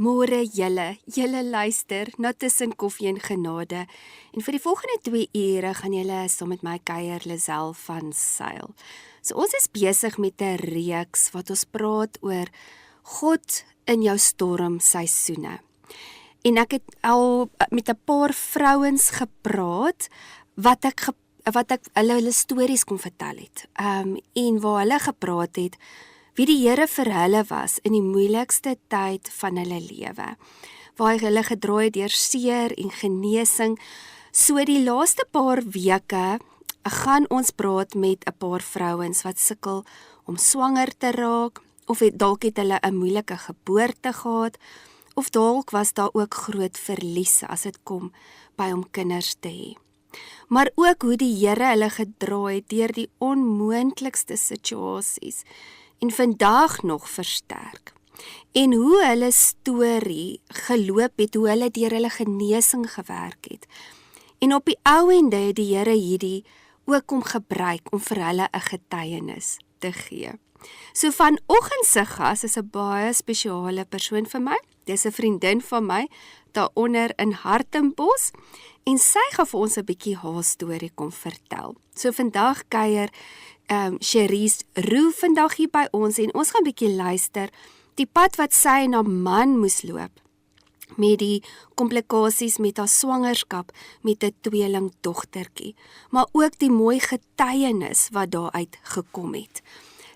Môre julle luister na Tussen Koffie en Genade. En vir die volgende 2 ure gaan julle saam met my kuier Lisel van Sail. So ons is besig met 'n reeks wat ons praat oor God in jou stormseisoene. En ek het al met 'n paar vrouens gepraat wat ek hulle stories kon vertel het. En waar hulle gepraat het wie die Here vir hulle was in die moeilikste tyd van hulle lewe, waar hulle gedraai het deur seer en genesing. So die laaste paar weke gaan ons praat met 'n paar vrouens wat sukkel om swanger te raak, of dalk het hulle 'n moeilike geboorte gehad, of dalk was daar ook groot verlies as dit kom by om kinders te hê. Maar ook hoe die Here hulle gedraai het deur die onmoontlikste situasies en vandag nog versterk. En hoe hulle storie geloop het, hoe hulle deur hulle genesing gewerk het. En op die ou ende het die Here hierdie ook kom gebruik om vir hulle 'n getuienis te gee. So vanoggend se gas is 'n baie spesiale persoon vir my. Dis 'n vriendin van my daaronder in Hartenbos en sy gaan vir ons 'n bietjie haar storie kom vertel. So vandag kuier Cherise Roux vandag hier by ons en ons gaan bietjie luister die pad wat sy en haar man moes loop met die komplikasies met haar swangerskap met 'n tweeling dogtertjie, maar ook die mooi getuienis wat daaruit gekom het.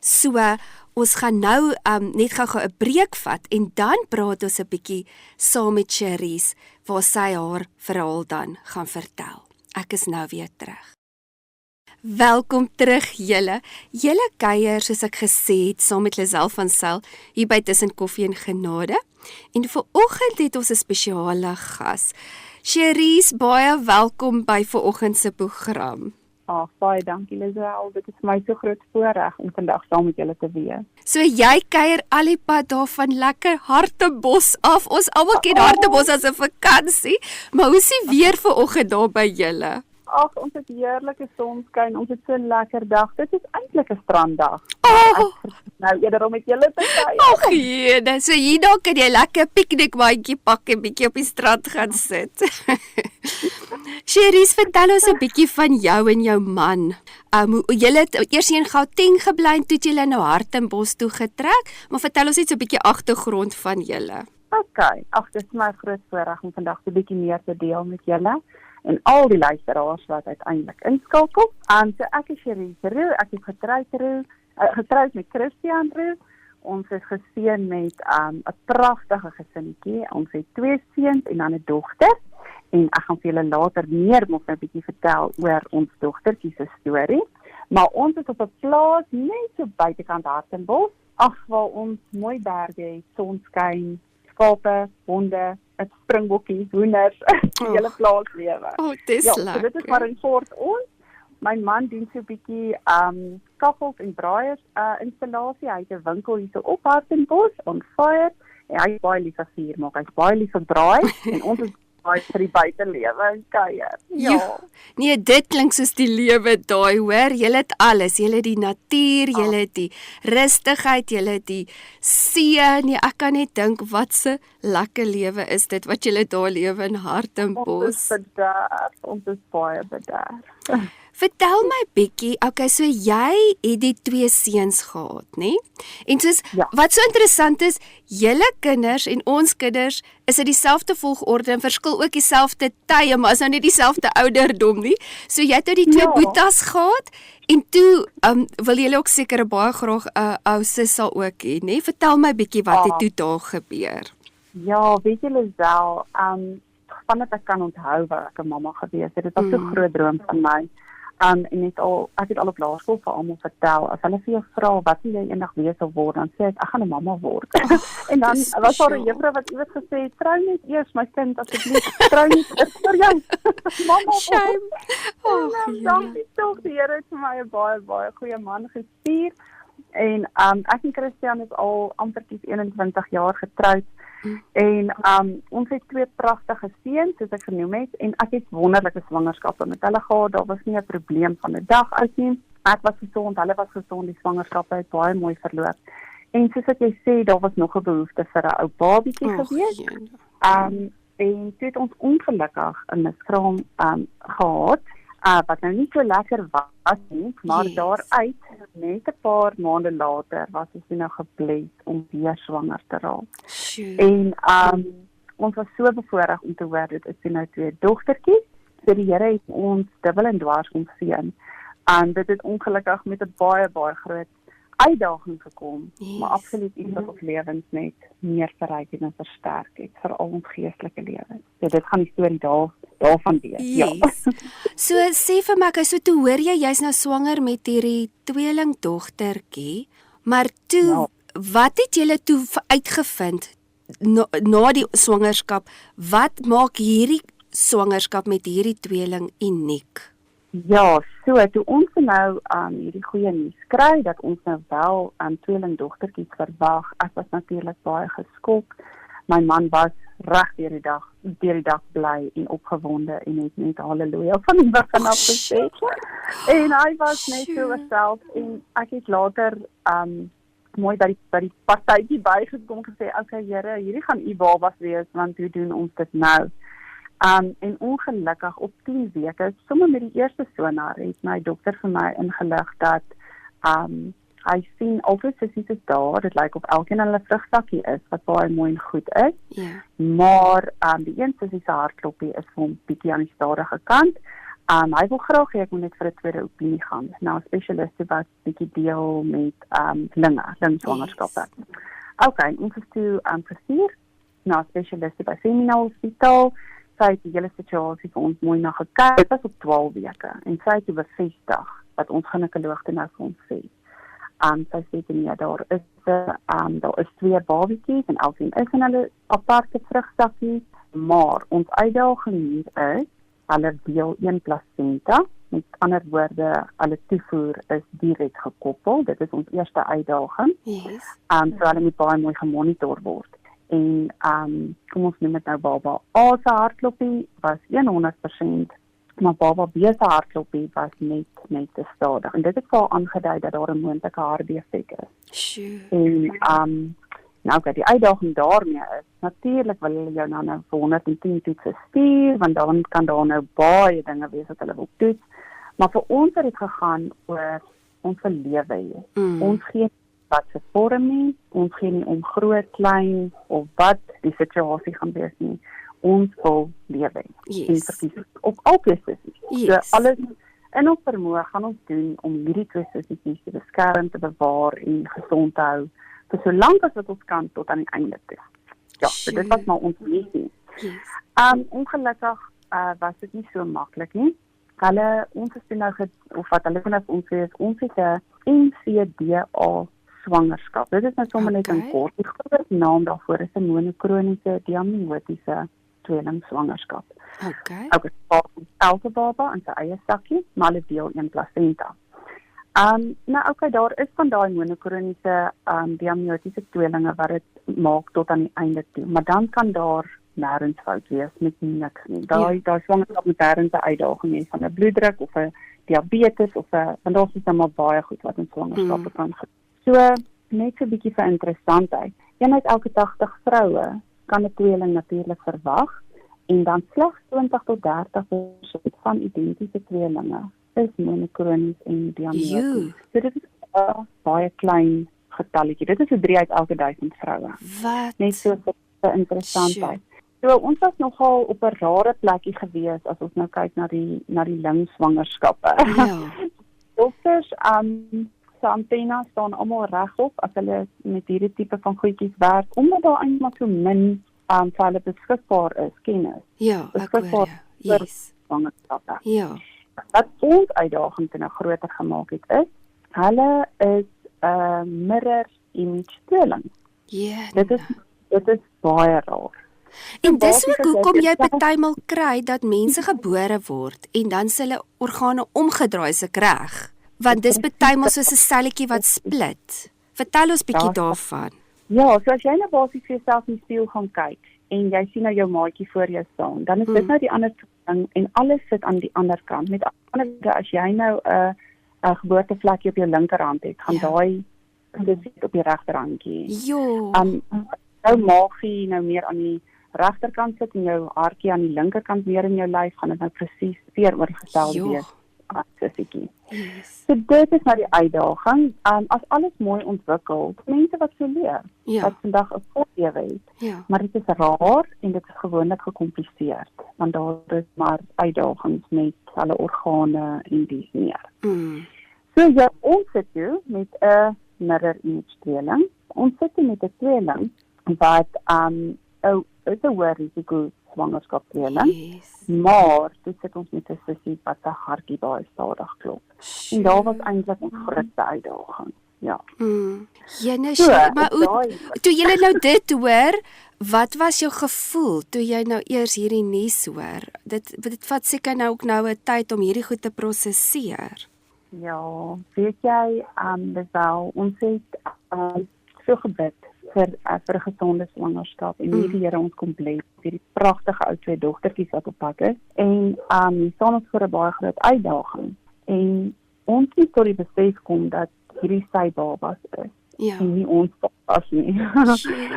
So ons gaan nou net gou 'n breek vat en dan praat ons 'n bietjie saam met Cherise waar sy haar verhaal dan gaan vertel. Ek is nou weer terug. Welkom terug julle. Julle kuier soos ek gesê het saam met Lisel van Sail hier by Tussen Koffie en Genade. En vanoggend het ons 'n spesiale gas. Cherise, baie welkom by vanoggend se program. Baie dankie Lisel. Dit is vir my so groot voorreg om vandag saam met julle te wees. So jy kuier al die pad daar van lekker Hartenbos af. Ons almal ken Hartenbos as 'n vakansie, maar hoe is die weer vanoggend daar by julle? Ons het heerlike sonskyn, ons het so 'n lekker dag. Dit is eintlik 'n stranddag. Nou eerder om met julle te kuier. Ag jene, so hier dalk kan jy lekker piknikmandjie pak en bietjie op die strand gaan sit. Cherise, vertel ons 'n bietjie van jou en jou man. Julle het eers in Gauteng gebly en toe het julle nou Hartenbos toe getrek, maar vertel ons net so 'n bietjie agtergrond van julle. Okay, dit is my groot voorreg om vandag 'n bietjie meer te deel met julle en al die luisteraars wat uiteindelik inskakel. So ek is Cherise Roux, ek is getroud met Christian Roux. Ons is geseën met 'n pragtige gesinnetjie. Ons het 2 seuns en dan 'n dogter. En ek gaan vir julle later meer nog 'n bietjie vertel oor ons dogtertjie se storie. Maar ons is op 'n plaas net so buitekant Hartenbos, waar ons mooi berge het, sonskyn, skape, honde, 'n springbokkie, hoenders, die hele plaas lewe. Dis lekker. So dit is maar in kort ons. My man doen so 'n bietjie kaffels en braaiers installasie. Hy het 'n winkel hier so op Hartenbos on fire. En hy is baie lief vir vuur maak. Hy's baie lief vir braai en ons is baie vir die buitelewe en kuier. Ja. Nee, dit klink soos die lewe daai, hoor. Julle het alles. Julle het die natuur, julle het die rustigheid, julle het die see. Nee, ek kan net dink wat 'n lekker lewe is dit wat julle daar lewe in Hartenbos. Ons is baie bederf. Vertel my bietjie, okay, so jy het die 2 seuns gehad, né? En soos, wat so interessant is, julle kinders en ons kinders is in dieselfde volgorde en verskil ook dieselfde tye, maar is nou nie dieselfde ouderdom nie. So jy het nou die 2 boetas gehad en toe wil julle ook seker baie graag 'n ou sussie ook hê, né? Vertel my bietjie wat het toe daar gebeur. Ja, weet julle Lisel, vandat ek kan onthou wat ek 'n mamma gewees het. Dit was so 'n groot droom van my. En ek het al op laerskool vir almal vertel, as hulle vir jou vra wat jy eendag wees sal word, dan sê ek gaan 'n mamma word. En dan was daar 'n juffrou wat iewers gesê het, trou net eers my kind asseblief, trou net vir jou. Mamma Shame. Dankie tog, die Here het vir my 'n baie goeie man gestuur. En ek en Christian is al amper 21 jaar getroud. En ons het 2 pragtige seuns, soos ek genoem het, en ek het wonderlike swangerskappe met hulle gehad. Daar was nie 'n probleem van 'n dag uit nie. Ek was gesond, hulle was gesond, die swangerskappe het baie mooi verloop. En soos wat jy sê, daar was nog 'n behoefte vir 'n ou babietjie gewees. En toe het ons ongelukkig 'n miskraam gehad, wat nou nie so lekker was nie, maar daaruit, net 'n paar maande later, was ons nou gebless om weer swanger te raak. En ons was so bevoorreg om te hoor, dit is nou 2 dogtertjies, so die Here het ons dubbel en dwars onseën. Dit het ongelukkig met 'n baie groot uitdaging gekom, maar absoluut iets wat ons lewens net meer verryk en versterk het, veral ons geestelike lewens. So dit gaan die storie daarvan wees. Yes. So sê vir my, so toe hoor jy's nou swanger met hierdie tweelingdogtertjie, maar toe, wat het julle toe uitgevind na die swangerskap? Wat maak hierdie swangerskap met hierdie tweeling uniek? Ja, so toe ons nou hierdie goeie nuus kry dat ons nou wel tweelingdogtertjies verwag, ek was natuurlik baie geskok. My man was reg deur die dag bly en opgewonde en het net halleluja van die begin af gesê. En hy was net so oorself en ek het later mooi by die partytjie bygekom gesê, okay Here, hierdie gaan u babas wees, want hoe doen ons dit nou? En ongelukkig op 10 weke, sommer met die eerste sonar, het my dokter vir my ingelig dat hy sien altyd sissies is daar, dit lyk of elkeen hulle vrugsakkie is, wat baie mooi en goed is, maar die een sissie se hartklopie is vir hom bietjie aan die stadige kant. Hy wil graag hê ek moet net vir 'n tweede opinie gaan. Nou, spesialiste wat bietjie deel met lingswangerskappe. Okay, ons is toe gestuur na spesialiste by Seminole Hospitaal. Sy het die hele situasie vir ons mooi na gekyk. Dit was op 12 weke en sy het bevestig wat ons ginekoloog toe nou vir ons sê. Sy sê nee, daar is 2 babietjies en elkeen is in hulle aparte vrugsakkies, maar ons uitdaging hier is, hulle deel 1 placenta, met ander woorde, hulle toevoer is direk gekoppel, dit is ons eerste uitdaging, so hulle moet baie mooi gemonitor word. En kom ons noem dit nou baba A se hartklopie was 100%, maar baba B se hartklopie was net te stadig. En dit het wel aangedui dat daar 'n moontlike hartdefek is. En die uitdaging daarmee is, natuurlik wil hulle jou nou vir 110 toetse stuur, want dan kan daar nou baie dinge wees wat hulle wil toets. Maar vir ons het dit gegaan oor ons lewe hê. Ons gee wat se vorm nie, ons gee nie om groot, klein of wat die situasie gaan wees nie. Ons wil lewe en verkies op albei sissies. So alles in ons vermoë gaan ons doen om hierdie 2 sissies te beskerm, te bewaar en gesond te hou vir so lank as wat ons kan tot aan die einde toe. Ja, so dit was maar ons missie. Ongelukkig was dit nie so maklik nie. Ons is nou ons het 'n NCDA swangerskap. Dit is nou sommer net 'n kort. Die groot naam daarvoor is 'n monokroniese diamniotiese tweelingswangerskap. Elke baba in sy eie sakkie, maar hulle deel 1 placenta. Daar is van daai monokroniese diamniotiese tweelinge wat dit maak tot aan die einde toe, maar dan kan daar nêrens fout wees met niks nie. Daai swangerskap met nêrens 'n uitdaging hê van 'n bloeddruk of 'n diabetes of want daar is dan maar baie goed wat in swangerskappe kan gebeur. So, net so 'n bietjie vir interessantheid. Een uit elke 80 vroue kan 'n tweeling natuurlik verwag en dan slegs 20 tot 30% van identiese tweelinge is monokronies en diamniotiese. So dit is 'n baie klein getalletjie. Dit is so 3 uit elke 1000 vroue. Net so vir interessantheid. So ons was nogal op 'n rare plekkie gewees as ons nou kyk na die lingswangerskappe. Dokters se antennes staan almal regop as hulle met hierdie tipe van goedjies werk, omdat daar eintlik so min vir hulle beskikbaar is, kennis. Beskikbaar vir swangerskappe. Wat ons uitdaging te nou groter gemaak het is, hulle is mirror image tweeling. Dit is baie raar. En dis ook hoekom jy partymal kry dat mense gebore word en dan s hulle organe omgedraai se reg. Want dis partymal soos 'n selletjie wat split. Vertel ons bietjie daarvan. Ja, so as jy nou basies vir jouself in die spieël gaan kyk en jy sien nou jou maatjie voor jou staan, dan is dit nou die ander ding en alles sit aan die ander kant. Met ander woorde, as jy nou 'n geboortevlekkie op jou linkerhand het, gaan daai dis op die regterhandjie. Jo. Nou maagie nou meer aan die regterkant sit en jou hartjie aan die linkerkant weer in jou lyf, gaan dit nou presies teenoorgestel wees aan sissiekie. Yes. So dit is nou die uitdaging. As alles mooi ontwikkel, mense wat so leer, Ja. wat vandag 'n vollewe het, Ja. maar dit is raar en dit is gewoonlik gekompliseerd, want daar is maar uitdagings met hulle organe en dies meer. So ja, ons sit toe met 'n mirror image tweeling. Ons sit toe met 'n tweeling wat is 'n hoë risiko swangerskap tweeling, Yes. maar dit sit ons met 'n sussie wat se hartjie baie stadig klop. En daar was eintlik ons grootste uitdaging. Ja. Jene, So, maar toe jy nou dit hoor, wat was jou gevoel toe jy nou eers hierdie nuus hoor? Dit vat seker nou ook 'n tyd om hierdie goed te prosesseer. Ja, weet jy, Lisel, ons het so gebid vir 'n gesonde swangerskap en hierdie Here ons kom bless, hierdie pragtige ou 2 dogtertjies wat op pad is. En hier staan ons voor 'n baie groot uitdaging. En ons moet tot die besef kom dat hierdie sy babas is. Ja. En nie ons babas nie.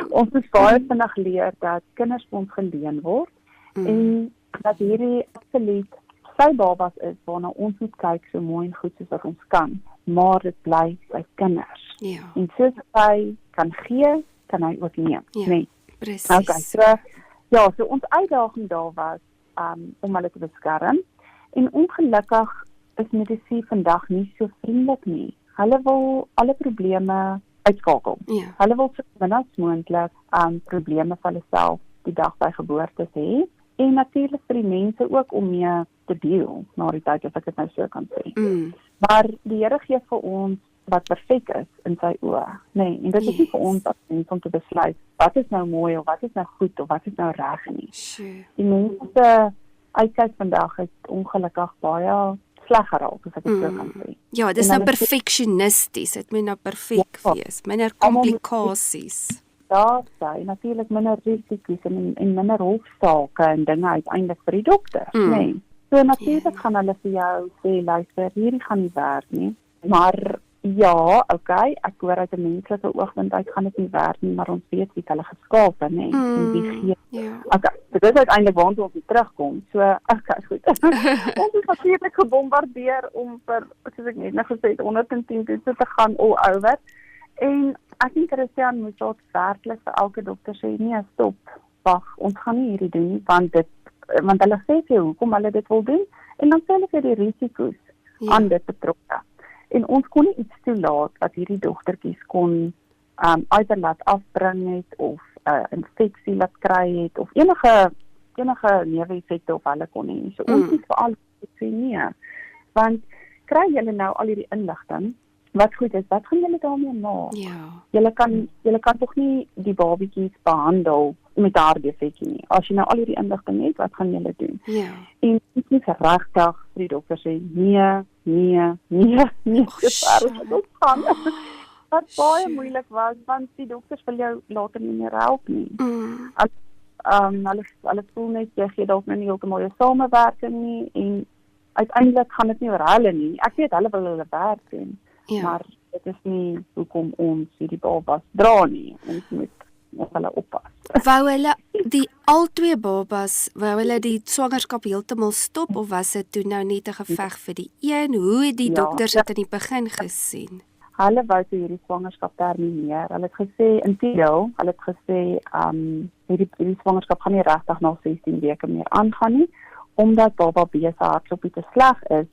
Ons moet baie vinnig leer dat kinders vir ons geleen word en dat hierdie absoluut sy babas is waarna ons moet kyk so mooi en goed soos wat ons kan, maar dit bly sy kinders. Ja. En soos hy kan gee, kan hy ook neem. Ja, Nee. presies. Okay, so ons uitdaging daar was om hulle te beskerm. En ongelukkig is medisy vandag nie so vriendelik nie. Hulle wil alle probleme uitskakel. Ja. Hulle wil so min as moontlik probleme vir hulle self die dag by geboorte hê. En natuurlik vir die mense ook om mee te deel na die tyd, as ek dit nou so kan sê. Maar die Here gee vir ons wat perfek is in sy oë. Nee, en dit is nie vir ons as mens om te besluit wat is nou mooi of wat is nou goed of wat is nou reg nie. Sure. Die mense se uitkyk vandag het ongelukkig baie sleg geraak, as ek dit so kan sê. Ja, dis En nou dan is perfeksionisties. Dit moet nou perfek Ja. wees. Minder Almal moet- komplikasies. Daar sê natuurlik minder risiko's en minder hofsaake en dinge uiteindelik vir die dokter, nee. So natuurlik gaan hulle vir jou sê, luister, hierdie gaan nie werk nie. Maar ja, okay, ek hoor uit 'n menslike oogpunt uit gaan dit nie werk nie, maar ons weet wie hulle geskaap het, nê, en wie gee. Ja. Okay, so dit is uiteindelik waartoe ons terugkom. So, okay, goed. Ons is natuurlik gebombardeer om vir, soos ek net nou gesê het, 110 toetse te gaan all over. En ek dink Christian moet tot werklik vir elke dokter sê, nee, stop, wag, ons gaan nie hierdie doen nie, want hulle sê vir jou hoekom hulle dit wil doen, en dan sê hulle vir die risiko's aan dit betrokke. En ons kon nie iets toelaat wat hierdie dogtertjies kon either laat afbring het of infeksie laat kry het of enige neeweffekte op hulle kon hê. So ons het veral gesê nee, want kry julle nou al hierdie inligting, wat goed is, wat gaan julle daarmee maak? Ja. Julle kan tog nie die babatjies behandel met hartdefekte nie. As jy nou al hierdie inligting het, wat gaan julle doen? Ja. En dit is regtig vir die dokter sê nee, dis erg wat gaan. Wat baie moeilik was, want die dokters wil jou later nie meer help nie. Hulle voel net jy gee dalk nou nie heeltemal jou samewerking nie en uiteindelik gaan dit nie oor hulle nie. Ek weet hulle wil hulle werk doen, maar dit is nie hoekom ons hierdie babas dra nie. Ons moet hulle oppas. Wou hulle albei babas, wou hulle die swangerskap heeltemal stop of was dit toe nou net 'n geveg vir die een? Hoe het die dokters dit in die begin gesien? Hulle wou toe hierdie swangerskap termineer. Hulle het gesê inteendeel, hulle het gesê hierdie swangerskap gaan nie regtig na 16 weke meer aangaan nie, omdat baba B se hartklopie te sleg is.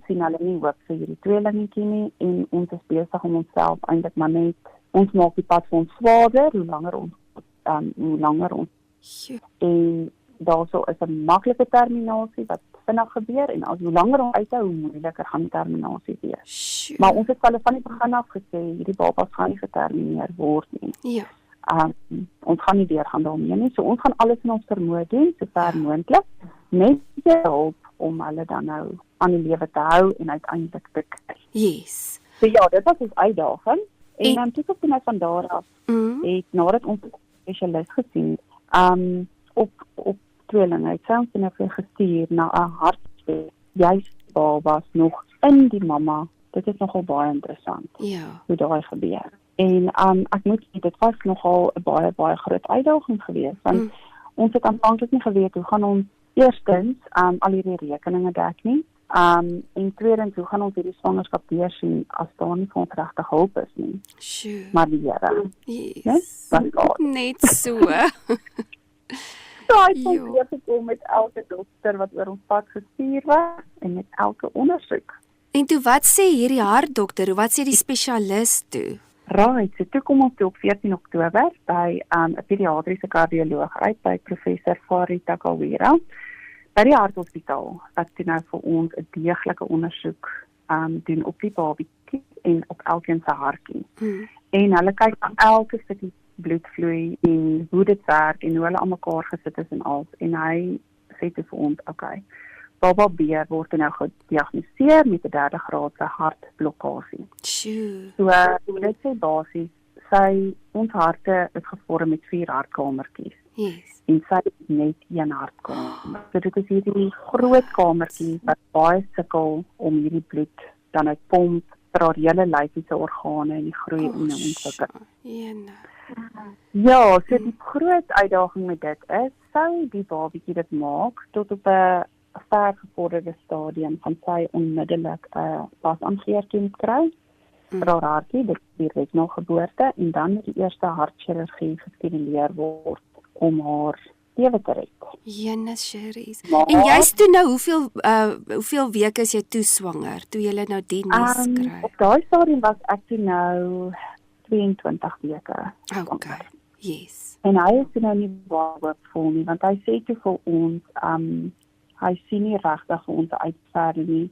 Sien hulle nie hoop vir hierdie tweelingetjie nie en ons is besig om onsself eintlik maar net ons maak die pad vir ons swaarder, hoe langer ons en daarso is 'n maklike terminasie wat vinnig gebeur en as hoe langer ons uithou, hoe moeiliker gaan die terminasie wees. Maar ons het hulle van die begin af gesê hierdie babas gaan nie getermineer word nie. Ja. Ons gaan nie deurgaan daarmee nie. So ons gaan alles in ons vermoë doen so ver moontlik met hulp om hulle dan nou aan die lewe te hou en uiteindelik te kry. Yes. So ja, dit was ons uitdaging. En dan toe ek net van daar af het nadat ons 'n spesialis gesien op tweelinge het ons net gestuur na 'n hartspesialis. Juist babas nog in die mamma te dit is nogal baie interessant Ja. hoe daai gebeur. En ek moet sê, dit was nogal 'n baie groot uitdaging geweest, want ons het aanvanklik nie geweet hoe gaan ons eerstens al hierdie rekeninge dek nie. En tweedens, hoe gaan ons hierdie swangerskap deursien as daar nie vir ons regtig hulp is nie. Sjoe. Maar die Here, Yes. want God. Net so. So hy het Jo. ons weer gekom met elke dokter wat oor ons pad gestuur was en met elke ondersoek. En toe wat sê hierdie hartdokter? Wat sê die spesialis toe? Right, so toe kom ons toe op 14 Oktober by 'n pediatriese kardioloog uit by professor Farita Kawira by die harthospitaal wat toe nou vir ons 'n deeglike ondersoek doen op die babatjie en op elkeen se hartjie. En hulle kyk aan elke stukkie bloedvloei en hoe dit werk en hoe hulle aan mekaar gesit is en al. En hy sê toe vir ons, okay, baba B word nou gediagnoseer met 'n 3de graadse hartblokkade. Sjoe. So dit sê basies, ons harte is gevorm met 4 hartkamertjies. Yes. En sy het net 1 hartkamer. So dit is hierdie groot kamertjie wat baie sukkel om hierdie bloed dan uit pomp vir haar hele lyfie se organe en die groei en ontwikkel. Jene. Ja, so die groot uitdaging met dit is, sou die babatjie dit maak tot op 'n ver gevorderde stadium van sy onmiddellik 'n pasaangeertjie moet kry vir haar hartjie, dit is direk na geboorte, en dan moet die eerste hartchirurgie geskeduleer word om haar lewe te red. Jene, Cherise. Maar- En jy's toe nou hoeveel weke is jy toe swanger, toe jy nou die nuus kry? Op daai stadium was ek toe nou 22 weke. Okay. Yes. En hy is toe nou nie baie hoopvol nie, want hy sê toe vir ons, hy sien nie regtig vir ons uitverder nie,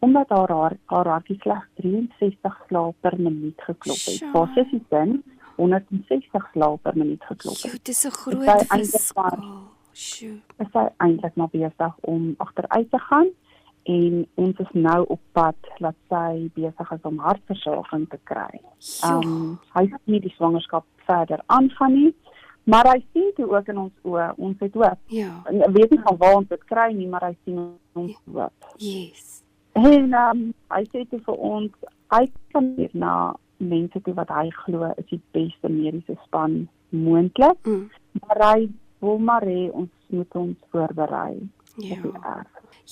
omdat haar hartjie slegs 63 slae per minuut geklop het. Sjoe. Basies die sin 160 slae per minuut geklop Sjoe, het. dit is 'n Sy groot eintlik verskil. Sjoe. Is sy eintlik maar besig om agteruit te gaan, en ons is nou op pad dat sy besig is om hartversorging te kry. Hy sien nie die swangerskap verder aangaan nie, maar hy sien toe ook in ons oë, ons het hoop. Ja. Ek weet nie van waar ons dit kry nie, maar hy sien ons hoop. Yes. En hy sê toe vir ons, hy kan hier na mense toe wat hy glo is die beste mediese span moontlik, maar hy wil maar hê ons moet ons voorberei op die erg.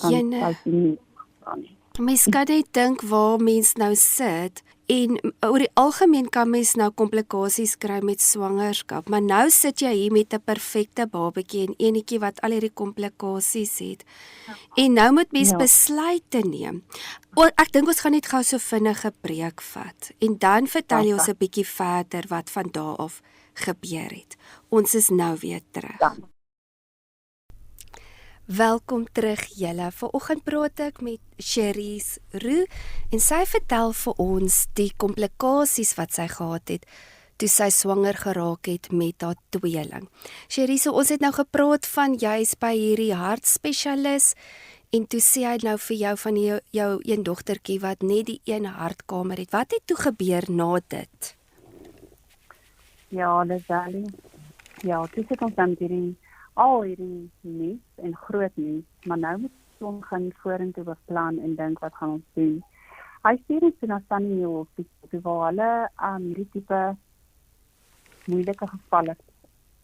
Jene. Hy sien nie aan nie. Mens kan net dink waar mens nou sit en oor die algemeen kan mens nou komplikasies kry met swangerskap, maar nou sit jy hier met 'n perfekte babatjie en enetjie wat al hierdie komplikasies het. En nou moet mens besluite neem. Ek dink ons gaan net gou so vinnige breek vat en dan vertel jy ons 'n bietjie verder wat van daar af gebeur het. Ons is nou weer terug. Ja. Welkom terug julle. Vanoggend praat ek met Cherise Roux en sy vertel vir ons die komplikasies wat sy gehad het toe sy swanger geraak het met haar tweeling. Cherise, ons het nou gepraat van jy's by hierdie hartspesialis en toe sê hy nou vir jou van jou een dogtertjie wat net die een hartkamer het. Wat het toe gebeur na dit? Ja, Leslie. Ja, toe sit ons dan hierdie nuus en groot nuus, maar nou moet ons gaan vorentoe beplan en dink wat gaan ons doen. Hy stuur ons na Sunnyhill Hospital waar hulle hierdie tipe moeilike gevalle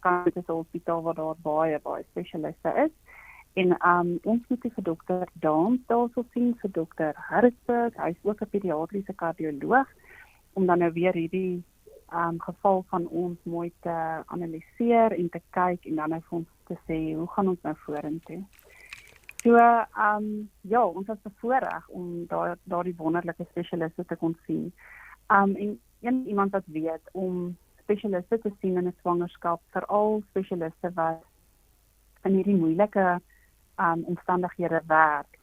kan dit is 'n hospitaal waar daar baie spesialiste is. En ons moet vir dokter Daan daarso sien, vir dokter Harrisburg, hy is ook 'n pediatriese kardioloog, om dan nou weer hierdie geval van ons mooi te analiseer en te kyk en dan nou vir ons te sê, hoe gaan ons nou vorentoe? So, ja, ons is bevoorreg om daardie wonderlike spesialiste te kon sien. En iemand wat weet om spesialiste te sien in 'n swangerskap, veral spesialiste wat in hierdie moeilike omstandighede werk.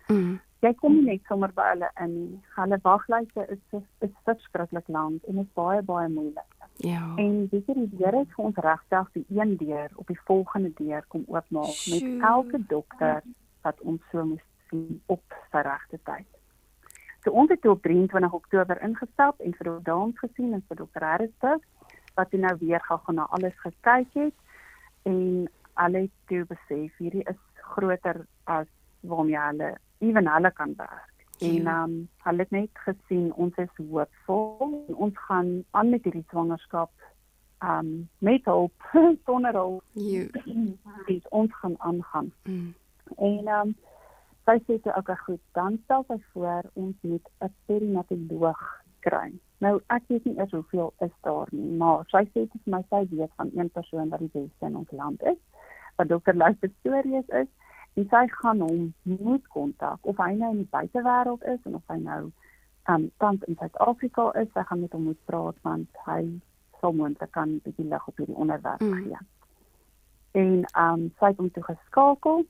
Jy kom nie net sommer by hulle in. Hulle waglyste is verskriklik lank en is baie moeilik. Ja. En weet jy, die Here het vir ons regtig die een deur op die volgende deur kom oopmaak met elke dokter wat ons so moes sien op sy regte tyd. So ons het op 23 Oktober ingestap en vir dokter Dans gesien en vir dokter Harrisburg, wat hy nou weer gaan na alles gekyk het en hulle het toe besef hierdie is groter as waarmee hulle kan werk. En hulle het net gesien ons is hoopvol en ons gaan aan met hierdie swangerskap met hulp, sonder hulp. Dus ons gaan aangaan. En sy sê toe, okay, goed, dan stel sy voor ons moet 'n perinatoloog kry. Nou, ek weet nie eers hoeveel is daar nie, maar sy sê vir my, sy weet van een persoon wat die beste in ons land is, wat Dr. Luister Stories is, en sy gaan hom moet kontak, of hy nou in die buitewêreld is, en of hy nou tans in Suid-Afrika is, sy gaan met hom moet praat, want hy sal moontlik kan 'n bietjie lig op hierdie onderwerp gee. En sy het hom toe geskakel.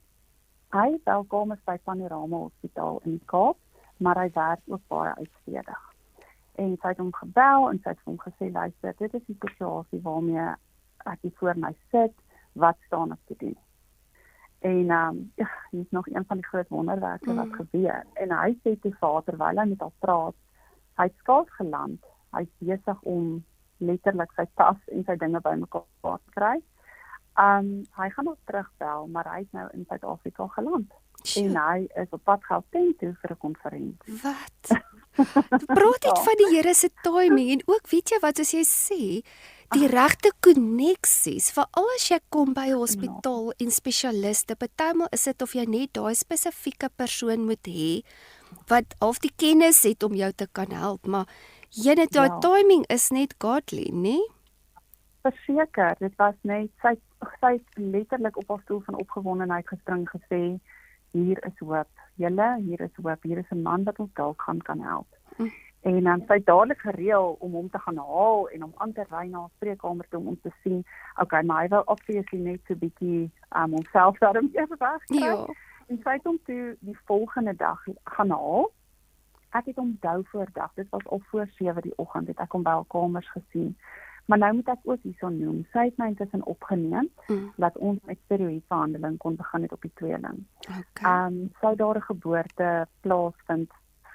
Hy welkom is by Panorama Hospitaal in die Kaap, maar hy werk ook baie uitstekend. En sy het hom gebel en sy het hom gesê, luister, dit is die situasie waarmee ek hier voor my sit, wat staan ek te doen? En hier is nog een van die groot wonderwerke wat gebeur. En hy sê toe terwyl hy met haar praat, hy het skaars geland, hy is besig om letterlik sy tas en sy dinge bymekaar te kry. Hy gaan nog terugbel, maar hy het nou in Suid-Afrika geland. En hy is op pad Gauteng toe vir 'n konferensie. Wat? Praat dit van die Here se timing en ook weet jy wat as jy sê, die regte koneksies, veral as jy kom by 'n hospitaal en spesialiste, partymal is dit of jy net daai spesifieke persoon moet hê wat half die kennis het om jou te kan help, maar daai timing is net godly, né? Verseker, dit was net, sy het letterlik op haar stoel van opgewondenheid gespring gesê, hier is hoop, hier is hoop, hier is 'n man wat ons dalk kan help. En sy het dadelik gereël om hom te gaan haal en om aan te ry na 'n spreekkamer toe om te sien, okay, maar hy wou obviously net so bietjie homself daarom eers wegkry. Ja. En sy het hom toe die volgende dag gaan haal. Ek het hom voor dag, dit was al voor 7 die oggend, het ek hom by haar kamers gesien. Maar nou moet ek ook hierso noem, sy het my intussen opgeneem, dat ons met steroïdbehandeling kon begin het op die tweeling. Okay. Sou daar 'n geboorte plaasvind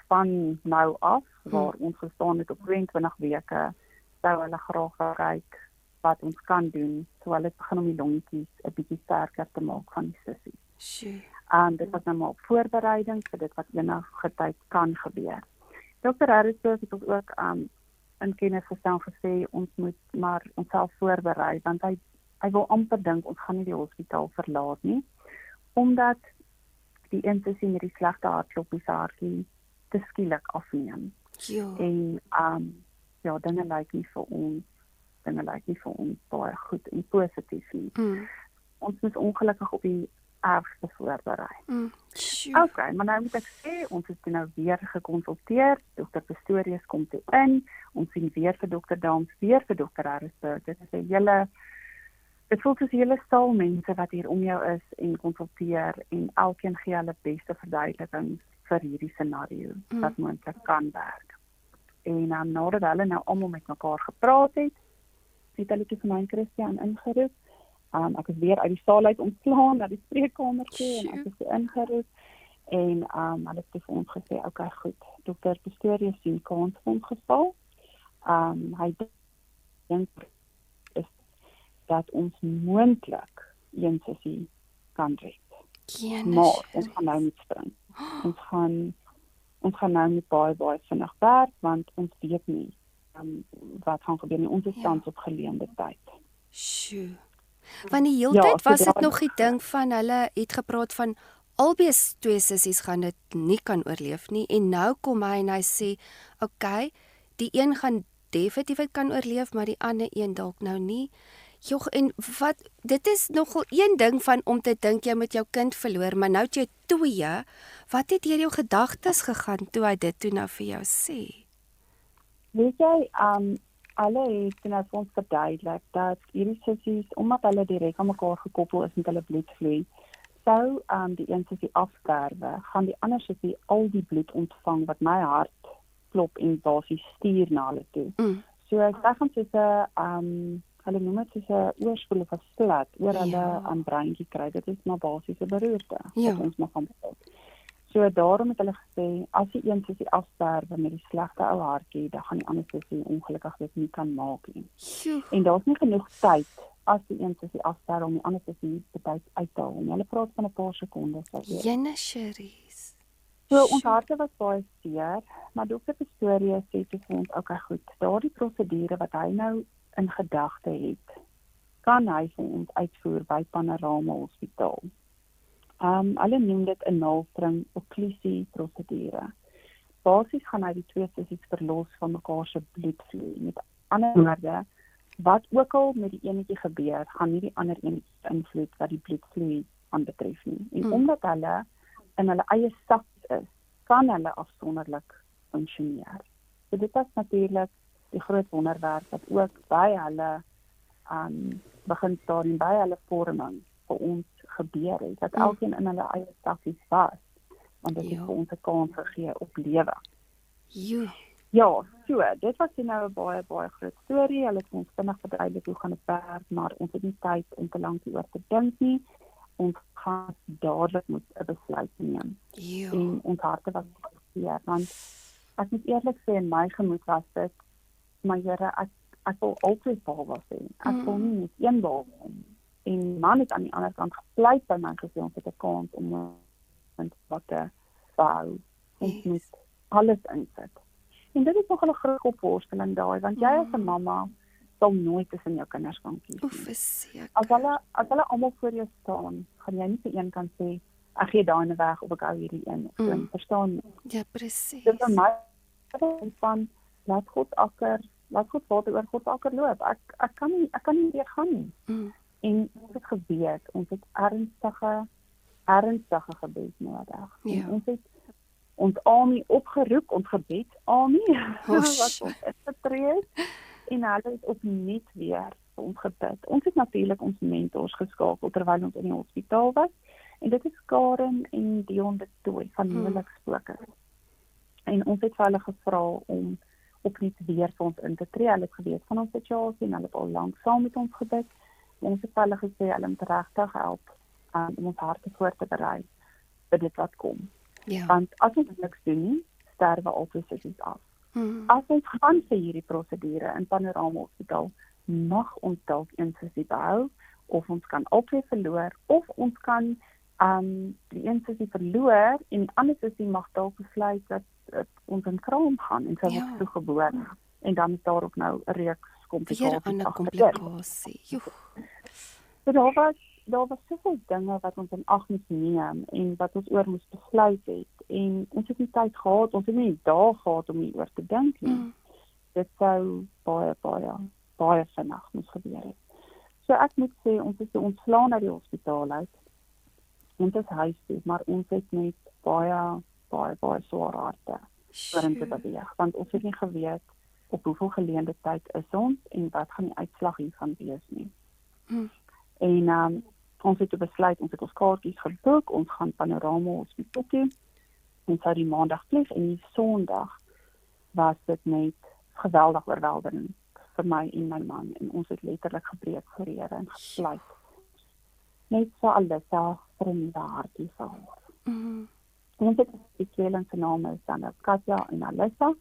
van nou af, waar ons gestaan het op 22 weke, sou hulle graag wil kyk wat ons kan doen, so hulle het begin om die longetjies 'n bietjie sterker te maak van die sussie. Dit was nou maar op voorbereiding vir dit wat enige tyd kan gebeur. Dr. Harrisburg het ook in kennis gestel gesê, ons moet maar onsself voorberei, want hy wil amper dink, ons gaan nie die hospitaal verlaat nie, omdat die een sussie met die slegte hartkloppies hartjie te skielik afneem. En dinge lyk nie vir ons baie goed en positief nie. Ons moet ongelukkig op die ergste voorberei. Okay, maar nou moet ek sê, ons is nou weer gekonsulteer, Dr. Pistorius kom toe in, ons sien weer vir Dr. Dams, weer vir Dr. Harrisburg, dit voel soos hele stal mense wat hier om jou is en konsulteer, en elkeen gee hulle beste verduideliking vir hierdie scenario, wat moontlik kan werk. En nadat hulle nou almal met mekaar gepraat het hulle vir my en Christian ingeroep. Ek is weer uit die saal uit ontslaan na die spreekkamer toe en ek is ingeroep en hulle het vir ons gesê, okay, goed, Dr. Pistorius sien kans vir ons geval. Hy dink is dat ons moontlik een sussie kan red. Maar ons gaan nou niet spring. Ons gaan nou met baie vinnig werk, want ons weet nie wat gaan gebeur nie. Ons is tans op geleende tyd. Sjoe. Want die hele tyd was dit nog die ding van hulle het gepraat van albei twee sissies gaan dit nie kan oorleef nie en nou kom hy en hy sê, okay, die een gaan definitief kan oorleef, maar die ander een dalk nou nie. Jog, en wat, dit is nogal een ding van om te dink jy met jou kind verloor, maar nou het jy twee, wat het deur jou gedagtes gegaan toe hy dit toe nou vir jou sê? Weet jy, alle het nou vir ons verduidelik dat hierdie sissies, omdat hulle direk aan mekaar gekoppel is met hulle bloedvloei, sou die een sissie afsterwe, gaan die ander sissie al die bloed ontvang wat my hart klop en basies stuur na hulle toe. So ek sê gaan soos hulle noem dit soos 'n oorspoel of 'n slat oor hulle breintjie kry. Dit is maar basiese beroerte wat ons nog gaan betref. So daarom het hulle gesê, as die een sissie afsterwe met die slegte ou hartjie, dan gaan die ander sissie ongelukkig dit nie kan maak nie. En daar's nie genoeg tyd as die een sissie afsterwe om die ander sissie betyds uit te haal. Hulle praat van 'n paar sekondes. Jene Cherise. So ons harte was baie seer, maar dokter Pretorius sê vir ons, okay goed, daardie prosedure wat hy nou in gedagte het, kan hy vir ons uitvoer by Panorama Hospitaal. Hulle noem dit 'n naaldstring okklusie prosedure. Basies gaan hy die twee sissies verlos van mekaar se bloedvloei. Met ander woorde, wat ook al met die enetjie gebeur, gaan nie die ander enetjie invloed wat die bloedvloei aanbetref nie. En omdat hulle in hulle eie sak is, kan hulle afsonderlik funksioneer. So dit is natuurlik die groot wonderwerk wat ook by hulle begin stadium by hulle vorming vir ons gebeur het, dat elkeen in hulle eie sakies was, want dit het vir ons 'n kans gegee op lewe. Ja, so, dit was nou 'n baie groot storie. Hulle het ons vinnig verduidelik hoe gaan dit werk, maar ons het nie tyd om te lank hieroor te dink nie. Ons gaan dadelik moet 'n besluit neem. En ons harte was seer, want ek moet eerlik sê, in my gemoed was dit, maar Here, ek wil altyd baba hê. Ek wil nie net een baba hê. En man het aan die ander kant gepleit by my gesê, ons het 'n kans om wat te bou. Ons moet alles insit. En dit is nog 'n groot opworsteling daai, want jy as 'n mamma sal nooit tussen jou kinders kan kies nie. Verseker. As hulle almal voor jou staan, gaan jy nie vir een kan sê, ek gee daai weg of ek hou hierdie een. So, verstaan jy? Ja, presies. Dit is my van laat God water oor God akker loop. Ek kan nie weer gaan nie. En ons het geweet, ons het ernstige gebed nodig. Ja. Ons het ons army opgeroep, ons gebed army, wat ons ingetree het, en hulle het opnuut weer vir ons gebid. Ons het natuurlik ons mentors geskakel terwyl ons in die hospitaal was, en dit is Karen en Dion de Tooy van Huwelikspoker. En ons het vir hulle gevra om opnuut weer vir ons in te tree. Hulle het geweet van ons situasie en hulle het al lank saam met ons gebid. En ons het vir hulle gesê, hulle moet regtig help om ons harte voor te berei vir dit wat kom. Ja. Want as ons niks doen nie, sterwe altyd sissies af. As ons gaan vir hierdie prosedure in Panorama Hospitaal, mag ons dalk een sissie behou, of ons kan altyd verloor, of ons kan die een sissie verloor, en die ander sissie mag dalk besluit dat ons in kraam gaan, en sy word toegebore. En dan is daar ook nou 'n reeks komplikasies. Weer 'n ander komplikasie. So daar was soveel dinge wat ons in ag moes neem en wat ons oor moes besluit het. En ons het nie tyd gehad, ons het nie dae gehad om hieroor te dink nie. Dit sou baie vinnig moes gebeur het. So ek moet sê, ons is ontslaan uit die hospitaal uit. Ons is huis toe, maar ons het net baie swaar harte waarin te beweeg. Want ons het nie geweet op hoeveel geleende tyd is ons en wat gaan die uitslag hiervan wees nie. En ons het besluit, ons het ons kaartjies geboek, ons gaan Panorama Hospitaal toe, ons sou die maandag vlieg, en die Sondag was dit net geweldig oorweldigend vir my en my man, en ons het letterlik gebreek voor die Here en gepleit. Net vir Alissa vir 'n nuwe hartjie vir haar. Ons het die tweeling se name is dan Katja en Alissa.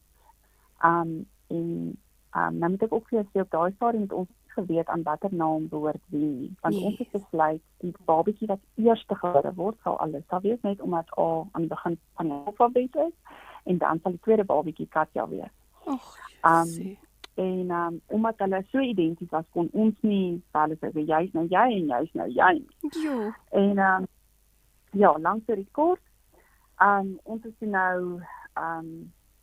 Nou moet ek ook vir jou sê, op daai stadium het ons geweet aan watter naam behoort wie, want ons het besluit, die babatjie wat eerste gebore word, sal Alissa wees, net omdat aan die begin van die alfabet is, en dan sal die tweede babatjie Katja wees. Omdat hulle so identies was, kon ons nie hulle sê, jy's nou jy en jy's nou jy. En lank storie kort, ons is nou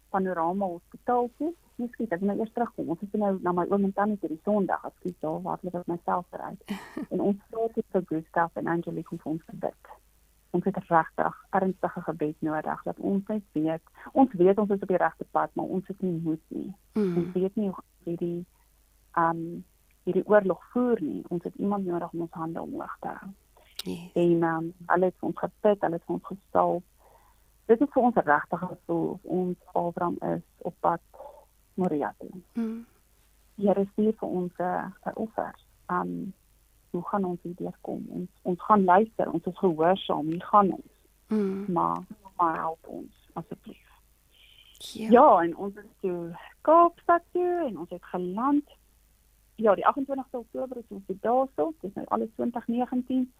Panorama Hospitaal toe. Miskien ek nou eers terugkom. Ons is nou na my oom en tannie toe die Sondag, as ek daar hardloop ek myself uit. En ons praat vir Gustav en Angelique om vir ons te bid. Ons het regtig ernstige gebed nodig, dat ons net weet, ons is op die regte pad, maar ons het nie moed nie. Ons weet nie hoe hierdie oorlog voer nie. Ons het iemand nodig om ons hande omhoog te hou. En hulle het vir ons gebid, hulle het vir ons gestalk. Dit is vir ons 'n regtige gevoel, ons Abraham is op pad Moria toe. Die Here stuur vir ons 'n offer. Hoe gaan ons hier deurkom? Ons gaan luister, ons is gehoorsaam, hier gaan ons. Maar help ons, asseblief. Ja, en ons is toe Kaapstad toe, en ons het geland. Ja, die 28 Oktober is ons daar so, dis nou alles 2019,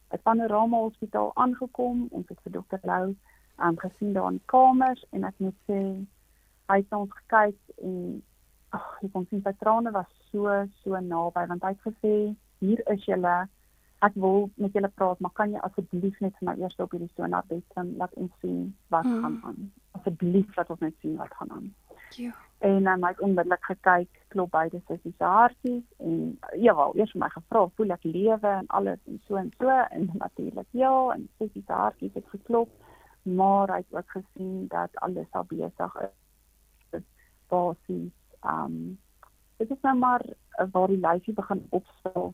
by Panorama Hospitaal aangekom. Ons het vir Dr. Lou gesien daar in die kamers en ek moet sê hy het na ons gekyk en jy kon sien sy trane was so naby want hy het gesê hier is julle, ek wil met julle praat, maar kan jy asseblief net vir my eers op hierdie sonarbed laat ons sien wat gaan aan. Asseblief laat ons net sien wat gaan aan. Ja. En hy het onmiddellik gekyk, klop beide sissies se hartjies en jawel, eers vir my gevra, voel ek lewe en alles en so en natuurlik ja, en sissies se hartjies het geklop, maar hy het ook gesien dat alles al besig is. Basies, dit is nou maar waar die lyfie begin opstel,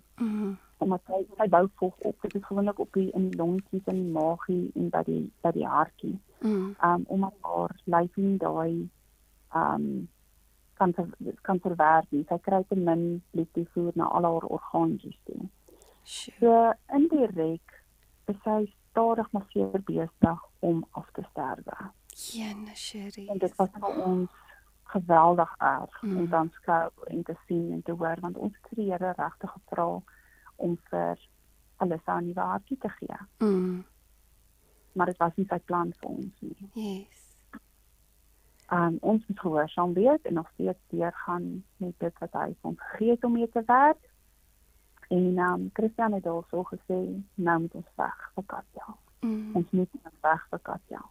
omdat hy bou vog op, dit is gewoonlik op in die longetjies en die maagie en by die hartjie, omdat haar lyfie nie daai kan verwerk nie. Sy kry te min bloedtoevoer na al haar orgaantjies toe. So indirek is sy stadig maar seker besig om af te sterwe. Jene, Cherie. En dit was vir ons geweldig erg om dan skou en te sien en te hoor, want ons het die Here regtig gevra om vir alles aan die hartjie te gee. Maar dit was nie sy plan vir ons nie. Yes. Ons moet gehoorsaam wees en nog steeds deurgaan met dit wat hy vir ons gegee het om mee te werk. En Christian het also gesê, nou moet ons weg vir Katja. Ons moet weg vir Katja.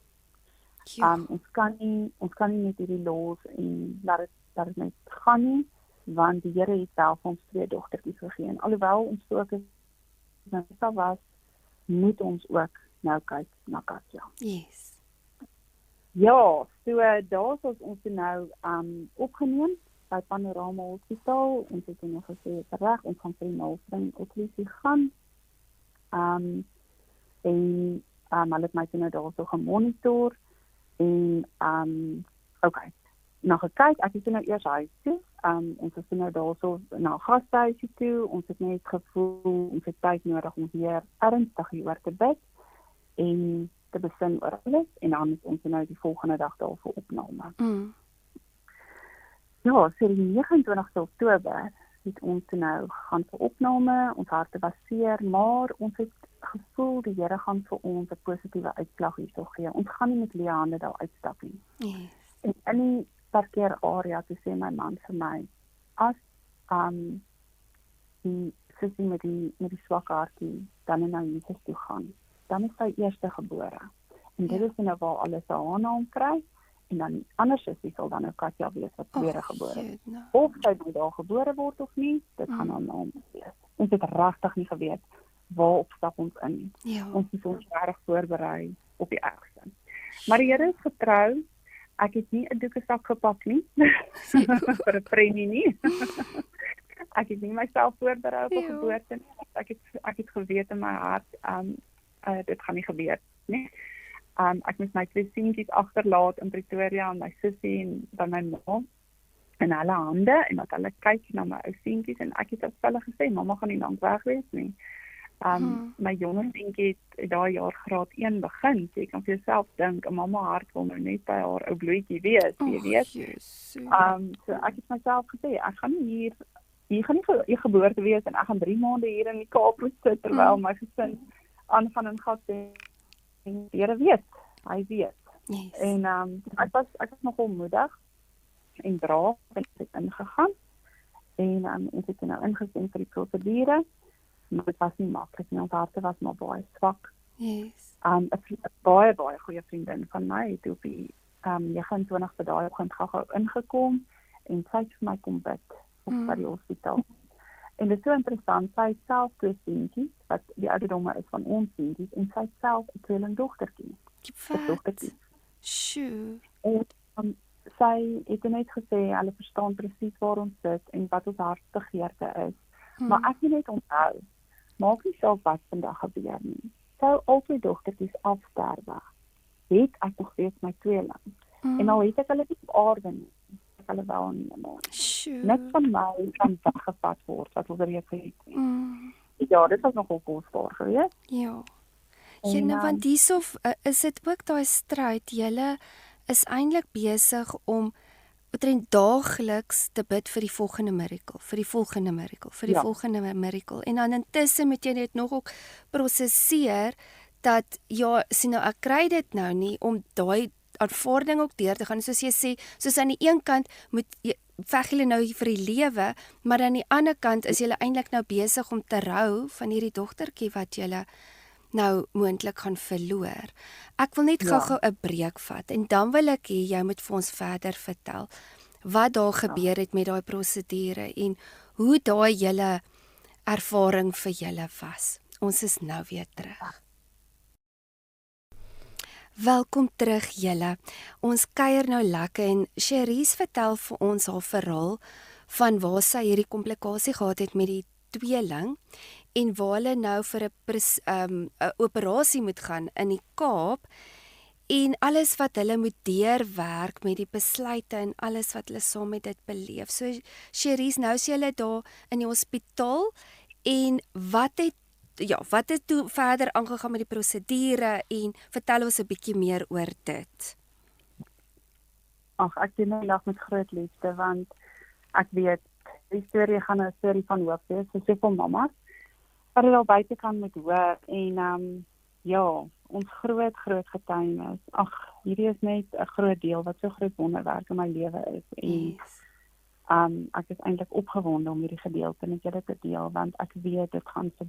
Ons kan nie net hierdie los en laat dit net gaan nie, want die Here het self ons 2 dogtertjies gegee. En alhoewel ons fokus nou was, moet ons ook nou kyk na Katja. Yes. Ja, so daar is ons nou opgeneem by Panorama Hospitaal. Ons het nou gesê, reg, ons gaan vir die naaldring-okklusie gaan. Hulle het my nou daar so gemonitor en okay, nou gekyk, ek het nou eers huis toe. Ons het nou daar so na gastehuisie toe. Ons het net gevoel ons het tyd nodig om weer ernstig hieroor te bid en te besin oor alles en dan is ons nou die volgende dag daar vir opname. Ja, so die 29 Oktober het ons nou gaan vir opname, ons harte was seer, maar ons het gevoel die Here gaan vir ons 'n positiewe uitslag hierso gee. Ons gaan nie met leë hande daar uitstap nie. Yes. En in die parkeerarea toe sê my man vir my, as die sussie met die swak hartjie dan na Jesus toe gaan, dan is sy eerste gebore. En dit is nou waar alles haar naam kry, en dan die ander sussie sal dan nou Katja wees wat tweede gebore is. Of sy nou daar gebore word of nie, dit gaan haar naam wees. Ons het regtig nie geweet waarop stap ons in. Ja. Ons is ons reg voorberei op die ergste. Maar die Here is getrou. Ek het nie 'n doekesak gepak nie vir 'n premie nie. Ek het nie myself voorberei op 'n geboorte nie. Ek het geweet in my hart dit gaan nie gebeur nie. Ek moes my 2 seentjies agterlaat in Pretoria en my sussie en by my ma in hulle hande en dat hulle kyk na my ou seentjies en ek het op hulle gesê mamma gaan nie lank weg wees nie. My jonger seentjie het daai jaar graad 1 begin. So jy kan vir jouself dink 'n mamma hart wil nou net by haar ou bloetjie wees, jy weet. So ek het myself gesê ek gaan nie hier gaan nie geboorte wees en ek gaan 3 maande hier in die Kaap moet sit terwyl my gesin aangaan en gat en die Here weet, hy weet. Yes. En ek was nogal moedig en braaf en ek het ingegaan en ons het nou ingesien vir die prosedure, maar dit was nie maklik nie, ons harte was maar baie swak. Yes. 'n baie goeie vriendin van my het op die 29ste daai oggend gou ingekom en sy het vir my kom bid by die hospitaal. En dit is so interessant, sy het self 2 seentjies, wat die ouderdomme is van ons seentjies, en sy het self 'n tweelingdogtertjie. Sjoe. En sy het net gesê, hulle verstaan presies waar ons sit en wat ons hartbegeerte is. Maar ek moet net onthou, maak nie saak wat vandag gebeur nie. Sou al 2 dogtertjies afsterwe, het ek nog steeds my tweeling. En al het ek hulle nie op aarde nie, ek hulle wel in die hemel. Niks van my kan weggevat word, wat ons reeds het. Ja, dit was nogal kosbaar geweest. Ja. Want hierso is dit ook daai stryd, julle is eintlik besig om omtrent daagliks te bid vir die volgende miracle, vir die volgende miracle, vir die volgende miracle. En dan intussen moet jy net nog ook prosesseer dat ja, sien nou ek kry dit nou nie om daai aanvaarding ook deur te gaan. Soos jy sê, soos aan die een kant veg julle nou vir die lewe, maar aan die ander kant is julle eintlik nou besig om te rou van hierdie dogtertjie wat julle nou moontlik gaan verloor. Ek wil net gou-gou 'n breek vat en dan wil ek hê jy moet vir ons verder vertel wat daar gebeur het met daai prosedure en hoe daai julle ervaring vir julle was. Ons is nou weer terug. Welkom terug julle. Ons kuier nou lekker en Cherise vertel vir ons haar verhaal van waar sy hierdie komplikasie gehad het met die tweeling en waar hulle nou vir 'n operasie moet gaan in die Kaap en alles wat hulle moet deurwerk met die besluite en alles wat hulle saam met dit beleef. So Cherise, nou is julle daar in die hospitaal en wat het toe verder aangegaan met die prosedure en vertel ons 'n bietjie meer oor dit. Ag, ek doen nou lag met groot liefde want ek weet die storie gaan 'n storie van hoop wees vir soveel mammas wat dit al buite kan met hoor en ons groot getuienis. Ag, hierdie is net 'n groot deel wat so groot wonderwerk in my lewe is en ek is eintlik opgewonde om hierdie gedeelte met julle te deel want ek weet dit gaan vir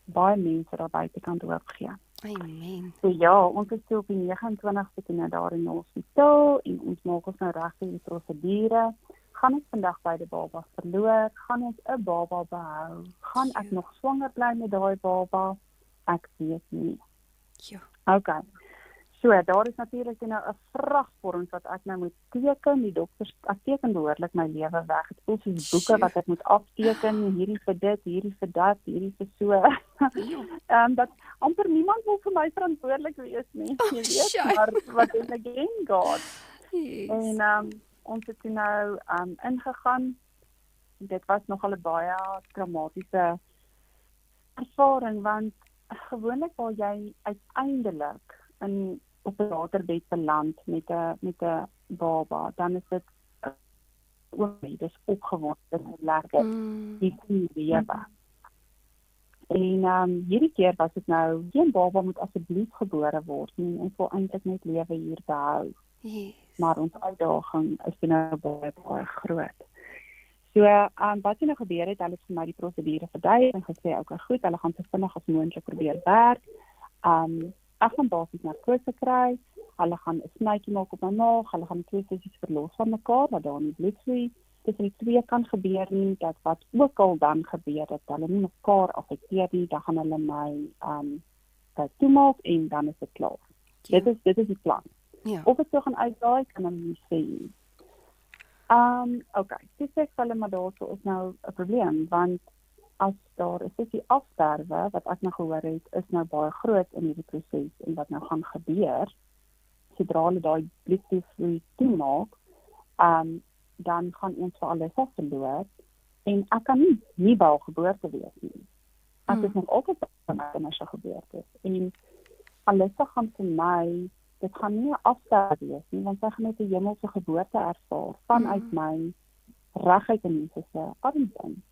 baie mense daar buite kan hoop gee. Amen. So ja, ons is op die 29ste toe daar in die hospitaal en ons maak ons nou reg vir die prosedure. Gaan ons vandag beide babas verloor? Gaan ons 'n baba behou? Gaan ek nog swanger bly met daai baba? Ek weet nie. Ja. Okay. So, daar is natuurlik nou 'n vragvorms wat ek nou moet teken. Die dokters, ek teken behoorlik my lewe weg. Dit voel soos boeke wat ek moet afteken, hierdie vir dit, hierdie vir dat, hierdie vir so. Dat amper niemand wil vir my verantwoordelik wees nie, jy weet, maar wat is again God. Yes. En ons het nou ingegaan. Dit was nogal 'n baie traumatiese ervaring want gewoonlik waar jy uiteindelik op 'n waterbed beland met 'n baba, dan is dit dis opgewonde, dit is lekker, die lewe. En hierdie keer was dit nou, geen baba moet asseblief gebore word nie, ons wil eintlik net lewe hier behou. Yes. Maar ons uitdaging is nou baie groot. So, wat nou gebeur het, hulle het vir my die prosedure verduidelik en gesê, okay, goed, hulle gaan so vinnig as moontlik probeer werk. Ek gaan basies narkose kry, hulle gaan 'n snytjie maak op my maag, hulle gaan 2 sessies verlos van mekaar, dat daar nie bloedvloei tussen die twee kan gebeur nie, dat wat ook al dan gebeur, dat hulle nie mekaar affekteer nie, dan gaan hulle my toemaak en dan is dit klaar. Ja. Dit is die plan. Ja. Of ek so gaan uitdaai, kan hulle nie sê nie. Okay, dis ek hulle maar daarso is nou 'n probleem, want as daar is die afsterwe, wat ek nou gehoor het, is nou baie groot in hierdie proses, en wat nou gaan gebeur, sodra hulle daai bloedvloei toemaak, dan gaan ons vir Alissa verloor, en ek kan nie wou geboorte wees nie. Ek is nog altyd van my initiale geboorte, en Alissa gaan vir my, dit gaan nie 'n afsterwe wees nie, want sy gaan net 'n hemelse geboorte ervaar, vanuit my reguit in Jesus se arms in.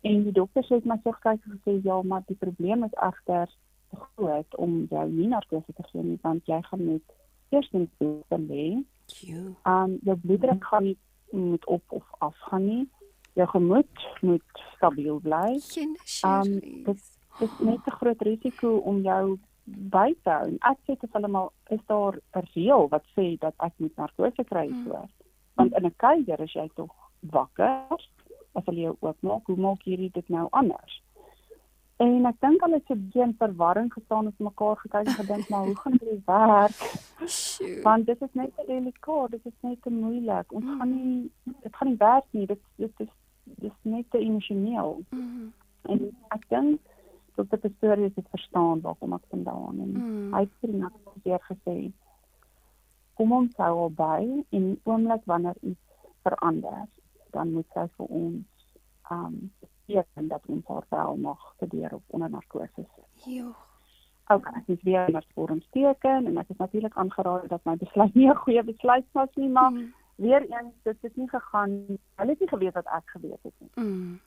En die dokter het my so gekyk en gesê, ja, maar die probleem is egter groot om jou nie narkose te gee nie, want jy gaan met eerstens bloed lê. Jou bloeddruk gaan nie moet op of af gaan nie. Jou gemoed moet stabiel bly. Dit is net 'n groot risiko om jou by te hou. En ek sê te hulle maar, is daar 'n reël wat sê dat ek moet narkose kry so? Want in 'n kuier is jy tog wakker. As hulle jou oopmaak, hoe maak hierdie dit nou anders? En ek dink hulle het so 'n bietjie in verwarring gestaan met mekaar gekyk en gedink, maar hoe gaan dit werk? Want dit is net te delikaat, dit is net te moeilik. Ons gaan nie, dit gaan nie werk nie, dit is net te emosioneel. En ek dink, dat die Pistorius het verstaan waarom ek vandaan. En hy het vir my weer gesê, kom ons hou al by, en die oomblik wanneer iets verander, dan moet sy vir ons teken dat ons haar wel mag studeer of onder narkose sit. Ja. Okay, ek is weer na vorms teken, en ek is natuurlik aangeraai dat my besluit nie 'n goeie besluit was nie, maar weer eens, dit het nie gegaan, hulle het nie geweet wat ek geweet het nie.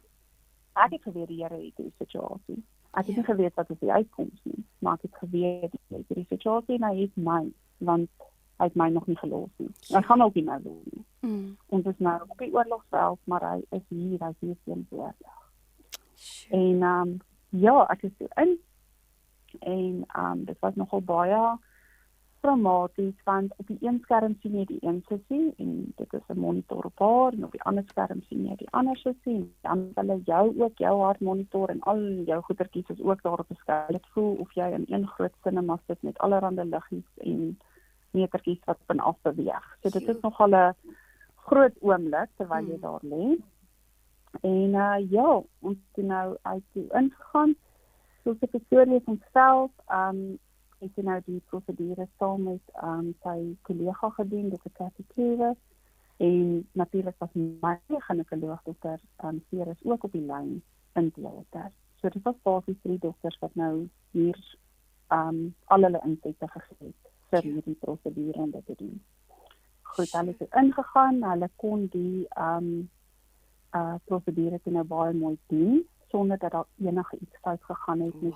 Ek het geweet die Here het die situasie. Ek het nie geweet wat die uitkoms nie, maar ek het geweet dat die situasie en hy het my, want hy het my nog nie gelos nie. Hy gaan ook nie nou doen nie. Ons is nou op die oorlogsveld, maar hy is hier 44. En ja, ek is toe in en dit was nogal baie traumaties, want op die een skerm sien jy die een sussie en dit is 'n monitor op haar en op die ander skerm sien jy die ander sussie en dan hulle jou ook jou hartmonitor en al jou goedertjies is ook daar op 'n skerm. Dit voel of jy in een groot cinema sit met allerlei liggies en metertjies wat vanaf beweeg. So dit is nogal 'n groot oomblik terwyl jy daar lê. En ja, ons het nou uit toe ingegaan. Soos ek Pretoria onsself, het nou die prosedure saam met sy kollega gedoen, Dr. Cathy Kluwer. En natuurlik was my ginekoloog Dr. Ceres ook op die lyn in teater. So dit was basies 3 dokters wat nou hier al hulle insette gegee het vir hierdie prosedure en dit te doen. Goed, hulle het ingegaan, hulle kon die prosedure toe nou baie mooi doen, sonder dat daar enige iets fout gegaan het met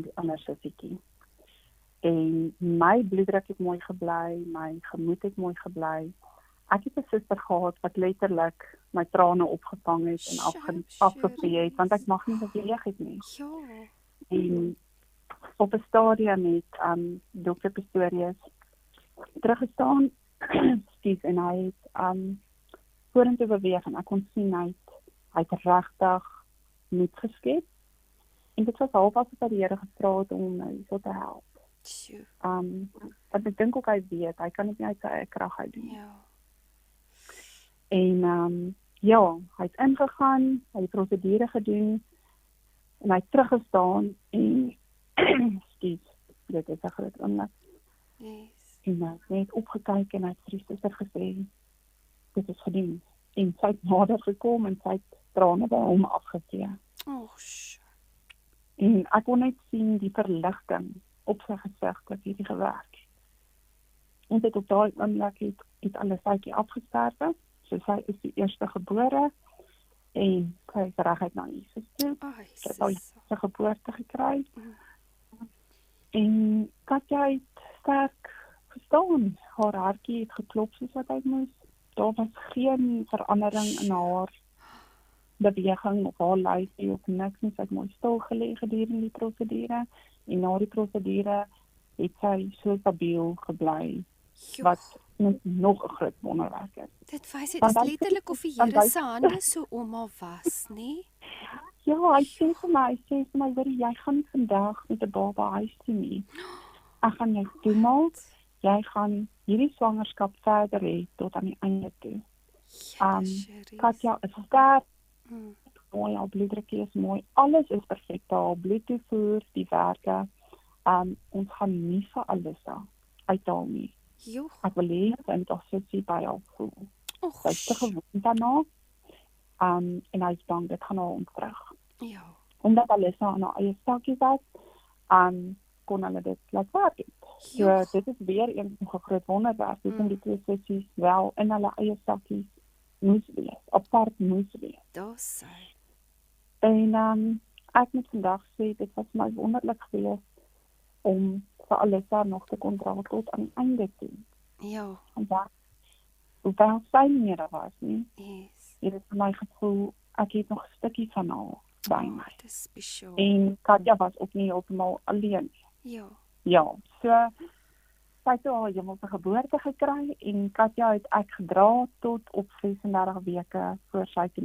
die ander sussietjie. En my bloeddruk het mooi gebly, my gemoed het mooi gebly. Ek het 'n suster gehad wat letterlik my trane opgevang het en afgevee het, want ek mag nie beweeg het nie. Ja. En op 'n stadium het Dr. Pistorius teruggestaan, en hy het vorentoe beweeg en ek kon sien hy het regtig moed geskep. En dit was half asof hy die Here gevra het om my so te help. Want ek dink ook hy weet, hy kan dit nie uit sy eie krag uit doen. Ja. En ja, hy het ingegaan, hy het die prosedure gedoen en hy het teruggestaan en dit is 'n groot oomblik. Yes. En hy het net opgekyk en hy het vir die suster gesê, dit is gedoen. En sy het nader gekom en sy het trane by hom afgevee. En ek kon net sien die verligting op sy gesig dat hierdie gewerk. En dit op daai oomblik het alles sytjie afgesterwe. So sy is die eerste gebore en sy is reguit na Jesus toe. Sy het al sy geboorte gekry. En Katja het sterk gestaan. Haar hartjie het geklop soos wat hy moes. Daar was geen verandering in haar beweging of haar lyfie of niks nie. Sy het mooi stil gelê gedurende die prosedure. En na die prosedure het sy so stabiel gebly, wat nog 'n groot wonderwerk is. Dit wys dit is letterlik of die Here se hande so om haar was, nê? Ja, hy sê vir my, hoor jy gaan vandag met 'n baba huis toe nie. Ek gaan jou toemaak, jy gaan hierdie swangerskap verder hê tot aan die einde toe. Katja is sterk, mooi, haar bloeddrukkie is mooi, alles is perfek, haar bloedtoevoer, die werke, ons gaan nie vir Alyssa uithaal nie. Ek wil hê sy moet haar sussie by haar voel. Sy is te gewoond daarna, en hy is bang, dit gaan haar ontwrig. Ja. Omdat Alyssa aan haar eie stakkie was, kon hulle dit laat werk het. So dit is weer nog 'n groot wonderwerk, om die twee sussies wel in hulle eie stakkies moes wees, apart moes wees. Daar sy. En ek moet vandag sê, dit was my wonderlik geweest om vir Alyssa nog te kon dra tot aan die einde toe. Ja. Hoewel sy nie meer daar was nie, het dit vir my gevoel, ek het nog 'n stukkie van haar by my. Dit is spesiaal. En Katja was ook nie heeltemal alleen. Ja, so sy het haar hemelse geboorte gekry en Katja het ek gedra tot op 36 weke voor sy toe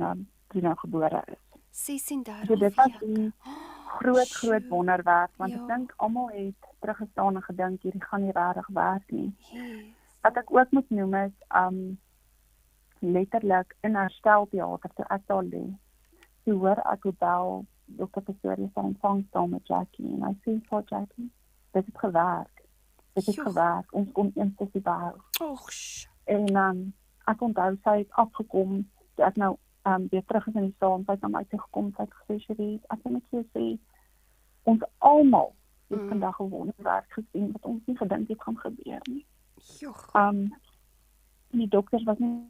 nou gebore is. 36 So dit was 'n groot wonderwerk, want ek dink almal het teruggestaan en gedink hierdie gaan nie regtig werk nie. Wat ek ook moet noem is letterlik in herstelteater toe ek daar lê. Toe hoor ek hoe bel Dr. Pistorius aan ontvang staan met Jackie en hy sê vir Jackie, dit het gewerk. Dit het gewerk. Ons kon een sessie behou. En ek onthou sy het afgekom toe ek nou weer terug is in die saal, sy het na my toe gekom, sy het gesê, Cherie, ek wil net vir jou sê, ons almal het vandag 'n wonderwerk gesien wat ons nie gedink het gaan gebeur nie. Die dokters was nie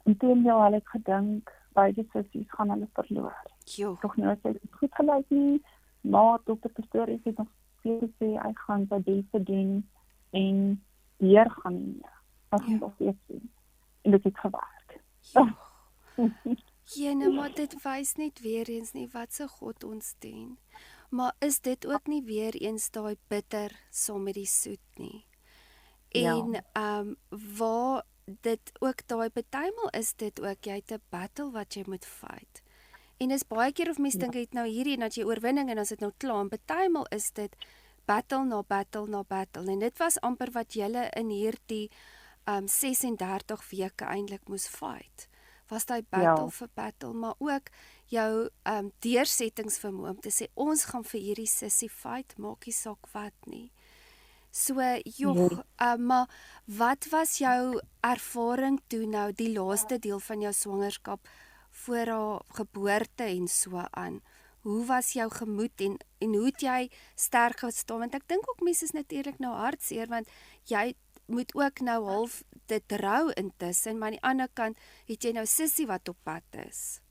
inteendeel, hulle het gedink beide sissies gaan hulle verloor. Jo. Prognose het goed gelyk nie, maar dokter Pistorius het nog steeds gesê hy gaan sy beste doen en weer gaan nie. Hy gaan nog steeds doen. En dit het gewerk. Jene, maar dit wys net weer eens nie wat se God ons dien. Maar is dit ook nie weer eens daai bitter saam met die soet nie? En waar dit ook daai partymal is dit ook jy het 'n battle wat jy moet fight. En is baie keer of mense dink jy het nou hierdie en dat jy oorwinning en as dit nou klaar en partymal is dit battle na battle na battle. En dit was amper wat julle in hierdie 36 weke eintlik moes fight. Was daai battle vir battle, maar ook jou deursettingsvermoë om te sê ons gaan vir hierdie sussie fight, maak nie saak wat nie. So maar wat was jou ervaring toe nou die laaste deel van jou swangerskap voor haar geboorte en so aan? Hoe was jou gemoed en hoe het jy sterk gestaan? Want ek dink ook mense is natuurlik nou hartseer want jy moet ook nou half dit rou intussen, maar aan die ander kant het jy nou sussie wat op pad is.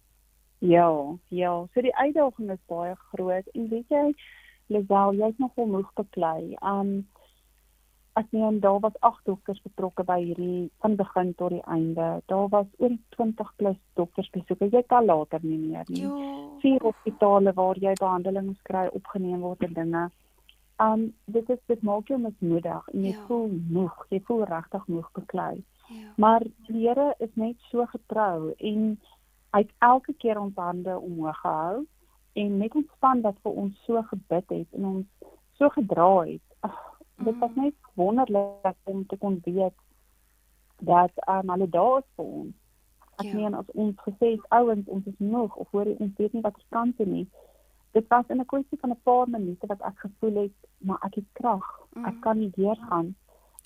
Ja, so die uitdaging is baie groot en weet jy, Lisel, jy is nogal moeg beklei. Ek meen, daar was 8 dokters betrokke by hierdie, van begin tot die einde. Daar was oor 20 plus dokters besoeke. Jy kan later nie meer nie. 4 hospitale waar jy behandeling moes kry, opgeneem word en dinge. Dit maak jou mismoedig en jy voel moeg. Jy voel regtig moeg beklei. Maar die Here is net so getrou en hy het elke keer ons hande omhoog gehou en met ons span wat vir ons so gebid het en ons so gedra het. Dit was net wonderlik om te kon weet dat hulle daar is vir ons. Ek meen, as ons gesê het, ouens, ons is moeg, of hoor jy, ons weet nie wat ons kan doen nie. Dit was in 'n kwessie van 'n paar minute wat ek gevoel het, maar ek het krag, ek kan nie deurgaan.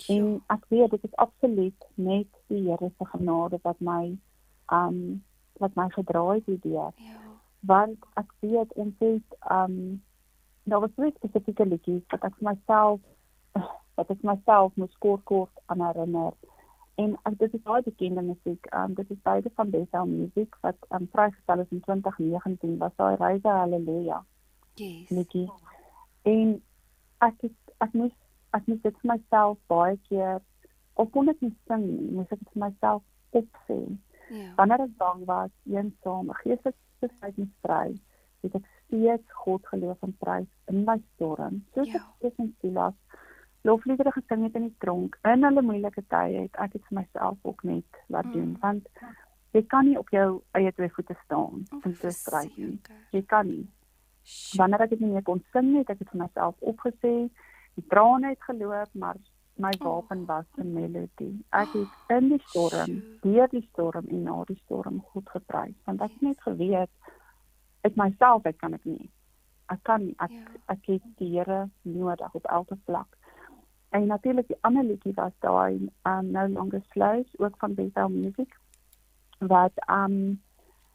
En ek weet, dit is absoluut net die Here se genade wat my gedra het hierdeur. Want ek weet, ons het, daar was 2 spesifieke liedjies wat ek myself moes kort aan herinner. En dit is baie bekende musiek. Dit is beide van Bethel Music wat vrygestel is in 2019, was daai Reise Halleluja liedjie. En ek moes dit vir myself baie keer, of kon ek nie sing nie, moes ek dit vir myself opsê. Wanneer ek bang was, eensaam, geestelike misvry, het ek steeds God geloof en prys in my storm. Soos ek in Silas lofliedere gesing het in die tronk, in hulle moeilike tye het ek dit vir myself ook net laat doen, want jy kan nie op jou eie 2 voete staan en so stryd nie. Jy kan nie. Wanneer ek dit nie meer kon sing nie, het ek dit vir myself opgesê, die trane het geloop, maar my wapen was 'n melodie. Ek het in die storm, deur die storm en na die storm God geprys, want ek het net geweet, uit myself uit kan ek nie. Ek het die Here nodig op elke vlak. En natuurlik die ander liedjie was daai No Longer Slows, ook van Bethel Music, wat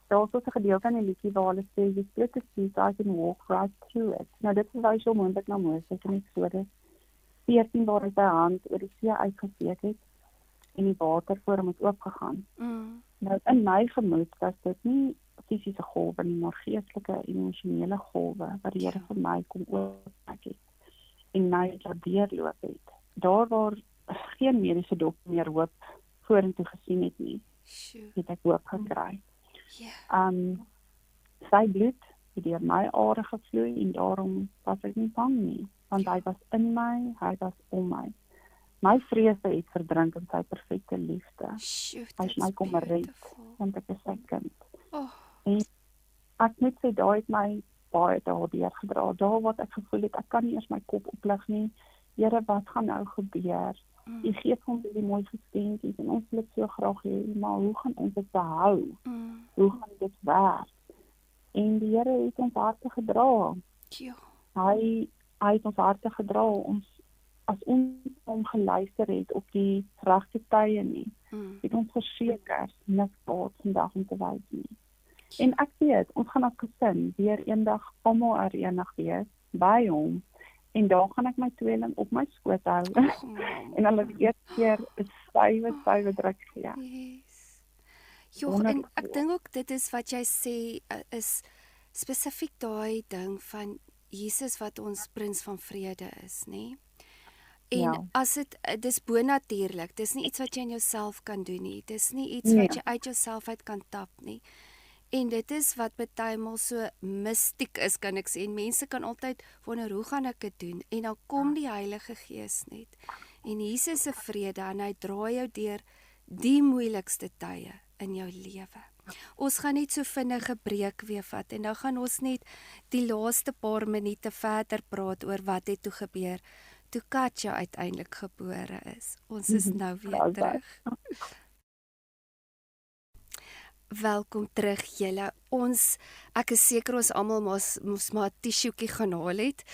daar was 'n gedeelte in die liedjie waar hulle sê, you split the sea, so I can walk right through it. Nou dit is baie so moontlik na Moses in Eksodus 14 waar hy sy hand oor die see uitgesteek het en die water voor hom het oopgegaan. Nou in my gemoed was dit nie fisiese golwe nie, maar geestelike, emosionele golwe wat die Here vir my kom oopmaak het en my laat deurloop het. Daar waar geen mediese dokter meer hoop vorentoe gesien het nie, het ek hoop gekry. Sy bloed het deur my are gevloei en daarom was ek nie bang nie, want hy was in my, hy was om my. My vrese het verdrink in sy perfekte liefde. Hy het my kom red, want ek is sy kind. En ek moet sê, daai het my baie daardeur gedra. Daar wat ek gevoel het, ek kan nie eers my kop oplig nie. Here, wat gaan nou gebeur? U gee ons hierdie mooi geskenkies en ons wil dit so graag hê, maar hoe gaan ons dit behou? Hoe gaan dit werk? En die Here het ons harte gedra. Hy het ons harte gedra, as ons hom geluister het op die regte tye nie, het ons verseker niks baat vandag om te wys nie. En ek weet, ons gaan as gesin weer eendag almal herenig wees by hom, en daar gaan ek my tweeling op my skoot hou, en hulle die eerste keer 'n stywe druk gee. Joh, en ek dink ook dit is wat jy sê is spesifiek daai ding van Jesus wat ons prins van vrede is, nê? En Ja, as dis bonatuurlik, dis nie iets wat jy in jouself kan doen nie. Dis nie iets nee, wat jy uit jouself uit kan tap nie. En dit is wat partymal so mistiek is, kan ek sê. En mense kan altyd wonder hoe gaan ek dit doen? En dan kom die Heilige Gees net. En Jesus se vrede en hy dra jou deur die moeilikste tye in jou lewe. Ons gaan net so vinnige breek weer vat en dan gaan ons net die laaste paar minute verder praat oor wat het toe gebeur toe Katja uiteindelik gebore is. Ons is nou weer terug. Welkom terug julle. Ek is seker ons almal moes maar 'n tissueetjie gaan haal het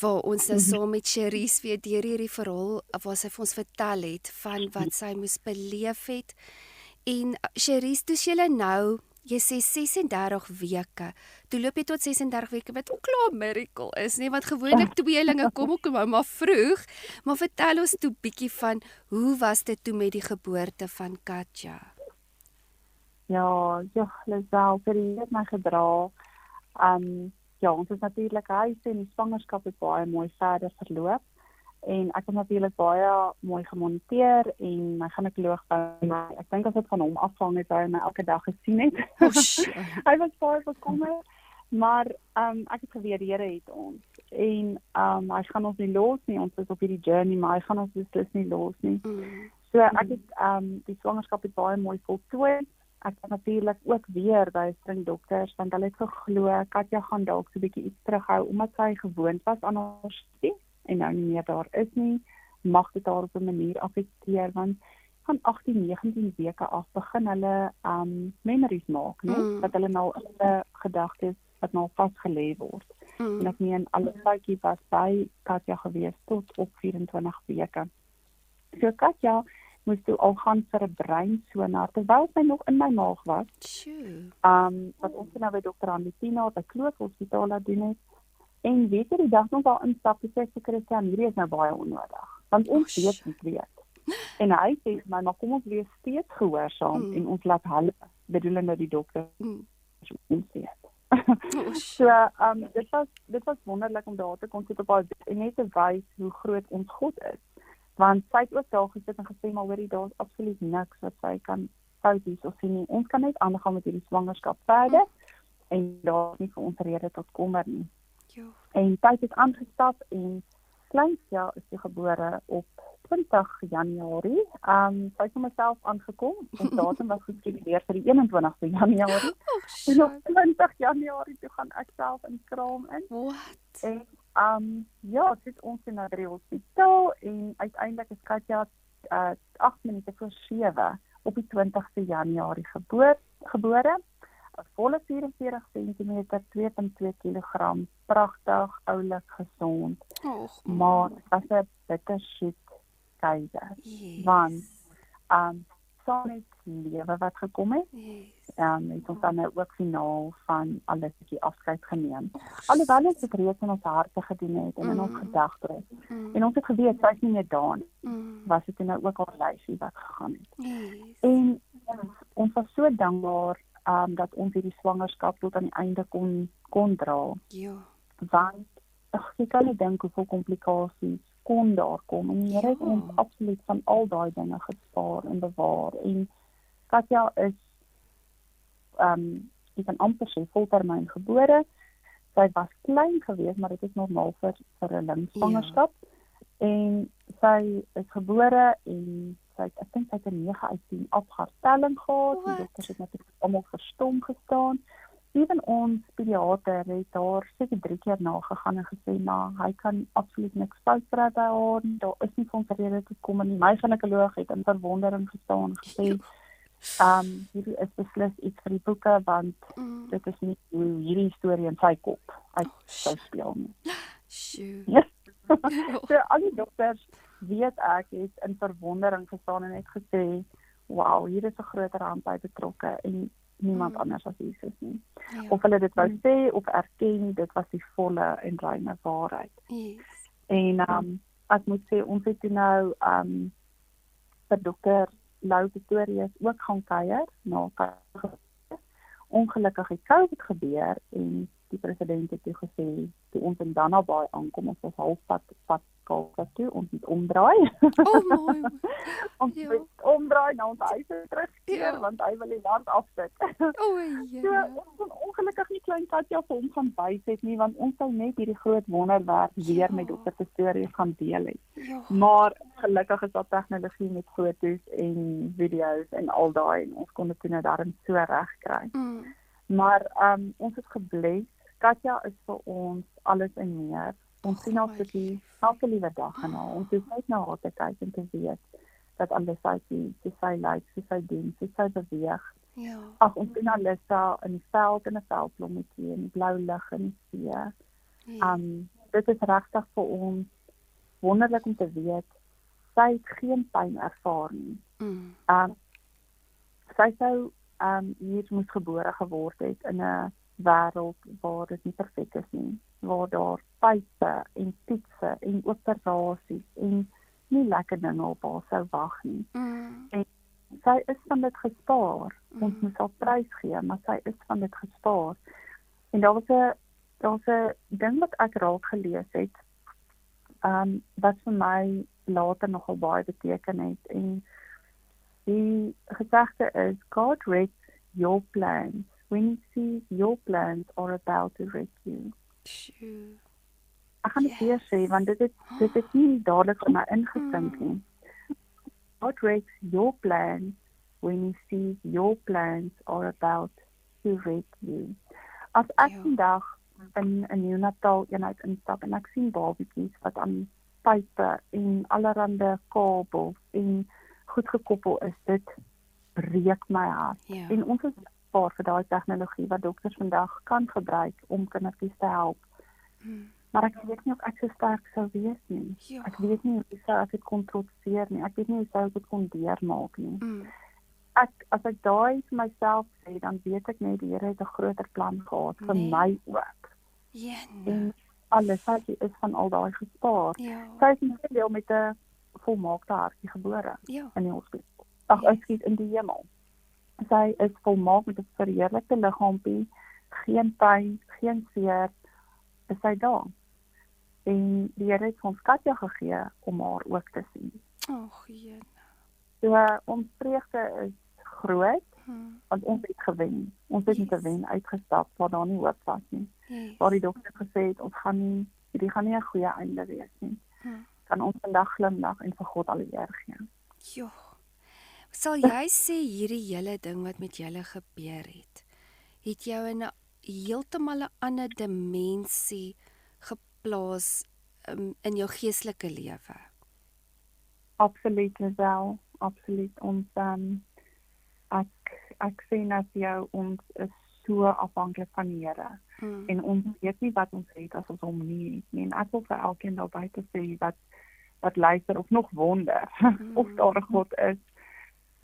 waar ons nou saam met Cherise weer deur hierdie verhaal waar sy vir ons vertel het van wat sy moes beleef het. En Cherise, toe jy nou, jy sê 36 weke. Toe loop jy tot 36 weke wat ook klaar 'n miracle is, nee, want gewoonlik tweelinge kom ook maar vroeg. Maar vertel ons toe bietjie van hoe was dit toe met die geboorte van Katja? Ja, Lisel, vir die het my gedra. Ja, ons is natuurlik huis en die swangerskap het baie mooi verder verloop. En ek het natuurlik baie mooi gemoniteer en my ginekoloog by my, ek dink as dit van hom afhang het, hy my elke dag gesien het. Hy was baie bekommerd, maar ek het geweet die Here het ons. En hy gaan ons nie los nie, ons is op hierdie journey, maar hy gaan ons beslis nie los nie. So ek het die swangerskap het baie mooi voltooi. Ek het natuurlik ook weer by springdokters, want hulle het geglo Katja gaan dalk so 'n bietjie iets terughou omdat sy gewoond was aan haar studie en nou nie meer daar is nie, mag dit haar op 'n manier affekteer want van 18, 19 weke af begin hulle memories maak, né? Dat hulle nou alle gedagtes wat nou vasgelê word. En ek meen alle foutjies was by Katja gewees tot op 24 weke. So Katja moes toe al gaan vir 'n breinsonar terwyl sy nog in my maag was. Wat ons nou by dokter Anditina by Kloof Hospitaal laat doen het. En weet jy die dag nog al instap, sê sy Christian, hierdie is nou baie onnodig. Want ons weet. En hy sê my, maar kom ons wees steeds gehoorsaam en ons laat hulle, bedoelende die dokter, ons weet. So, dit was wonderlik om daar te kon sit op haar en net te wys hoe groot ons God is. Want sy het ook daar gesit en gesê, maar hoorie, daar is absoluut niks wat sy kan fout is of sien nie. Ons kan net aangaan met hierdie swangerskap verder en daar is nie vir ons rede tot kommer nie. En tyd het aangestap en Kleintjie is gebore op 20 Januarie. Sy het vir myself aangekom. Ons datum was geskeduleer vir die 21ste Januarie. En op 20 Januarie toe gaan ek self in die kraam in. What? En ja, dit ons in 'n hospitaal en uiteindelik is Katja 8 minute voor 7 op die 20ste Januarie gebore. 'n Volle 44 cm, 2.2 kg, pragtig, oulik, gesond. Maar dit was 'n bittersoet keiser. Want saam met lewe wat gekom het. Het ons dan nou ook finaal van alles 'n bietjie afskeid geneem. Alhoewel ons dit reeds in ons harte gedoen het en in ons gedagtes. En ons het geweet sy is nie meer daar nie. Was dit nou ook al lyfie wat gegaan het. En ons was so dankbaar dat ons hierdie swangerskap tot aan die einde kon dra. Want jy kan nie dink hoeveel komplikasies kon daar kom. En die Here het ons absoluut van al daai dinge gespaar en bewaar. En Katja is jy kan amper sê voltermyn gebore. Sy was klein geweest, maar dit is normaal vir 'n lingswangerskap. En sy is gebore en ek dink sy het 'n 9 uit 10 afhartelling gehad. Die dokters het natuurlik almal verstom gestaan. Ewen ons pediater het daar seker 3 keer nagegaan en gesê, maar hy kan absoluut niks fout kry by haar nie. Daar is nie vir ons rede te kom nie. My ginekoloog het in verwondering gestaan en gesê, hierdie is beslis iets vir die boeke, want dit is nie hoe hierdie storie in sy kop uit sou speel nie. So al die dokters weet ek het in verwondering gestaan en het gesê, wow, hier is 'n groter hand by betrokke en niemand anders as Jesus nie. Of hulle dit wou sê of erken, dit was die volle en reine waarheid. En ek moet sê, ons het nou vir dokter Lou Pretorius ook gaan kuier na ongelukkig het COVID gebeur en die president het toe gesê, toe ons in Dannabay aankom, ons was halfpad Kaapstad toe, ons moet omdraai. Mooi. Ons Ja. moet omdraai na ons huis terugkeer, Ja. want hy wil die land afsit. So, Ja. ons kon ongelukkig nie klein Katja vir hom gaan byset nie, want ons sou net hierdie groot wonderwerk weer met Dr. Pretorius gaan deel het. Ja. Maar gelukkig is daar tegnologie met foto's en video's en al daai, en ons kon dit toe nou daarin so reg kry. Maar ons is gebless. Katja is vir ons alles en meer. Ons sien haar vir elke liewe dag en al. Ons is net na haar te kyk en te weet dat alles soos sy lyk, soos sy doen, soos sy beweeg. Ja. Ag, ons sien Alissa in die veld en 'n veldblommetjie in die blou lug en die see. Dit is regtig vir ons wonderlik om te weet sy het geen pyn ervaar nie. Sy sou hier moes gebore geword het in 'n wêreld waar dit nie perfek is nie, waar daar pype en toetse en operasies en nie lekker dinge op haar sou wag nie. En sy is van dit gespaar. Ons moet haar prys gee, maar sy is van dit gespaar. En daar was 'n ding wat ek raak gelees het, wat vir my later nogal baie beteken het. En die gesegde is, God wrecks your plans when he sees your plans are about to wreck you. Ek gaan dit weer sê, want dit het nie dadelik in my ingesink nie. God wrecks your plans when he sees your plans are about to wreck you. As ek vandag in 'n neonatal eenheid instap en ek sien babatjies wat aan pype en allerlei kabels en goed gekoppel is, dit breek my hart. Ja. En ons is dankbaar vir daai tegnologie wat dokters vandag kan gebruik om kindertjies te help. Maar ek weet nie of ek so sterk sou wees nie. Ja. Ek weet nie hoe sou ek dit kon trotseer nie. Ek weet nie hoe sou ek dit kon deurmaak nie. As ek daai vir myself sê, dan weet ek net die Here het 'n groter plan gehad vir my ook. En alles wat is van al daai gespaar. Sy is nie deel met 'n volmaakte hartjie gebore in die hospitaal. Ag, ekskuus, in die hemel. Sy is volmaak met 'n verheerlikte liggaampie, geen pyn, geen seer, is sy daar. En die Here het vir ons Katja gegee om haar ook te sien. Jene. So, ons vreugde is groot, want ons het gewen. Ons het met 'n wen uitgestap waar daar nie hoop was nie. Waar die dokter gesê het, hierdie gaan nie 'n goeie einde wees nie. Kan ons vandag glimlag en vir God al die eer gee. Ja. Sal jy sê hierdie hele ding wat met julle gebeur het jou in 'n heeltemal 'n ander dimensie geplaas in jou geestelike lewe? Absoluut wel, absoluut. Ons ek sê net jou, ons is so afhanklik van die Here. En ons weet nie wat ons het as ons hom nie het nie. En ek wil vir elkeen daar buite sê wat luister of nog wonder of daar 'n God is.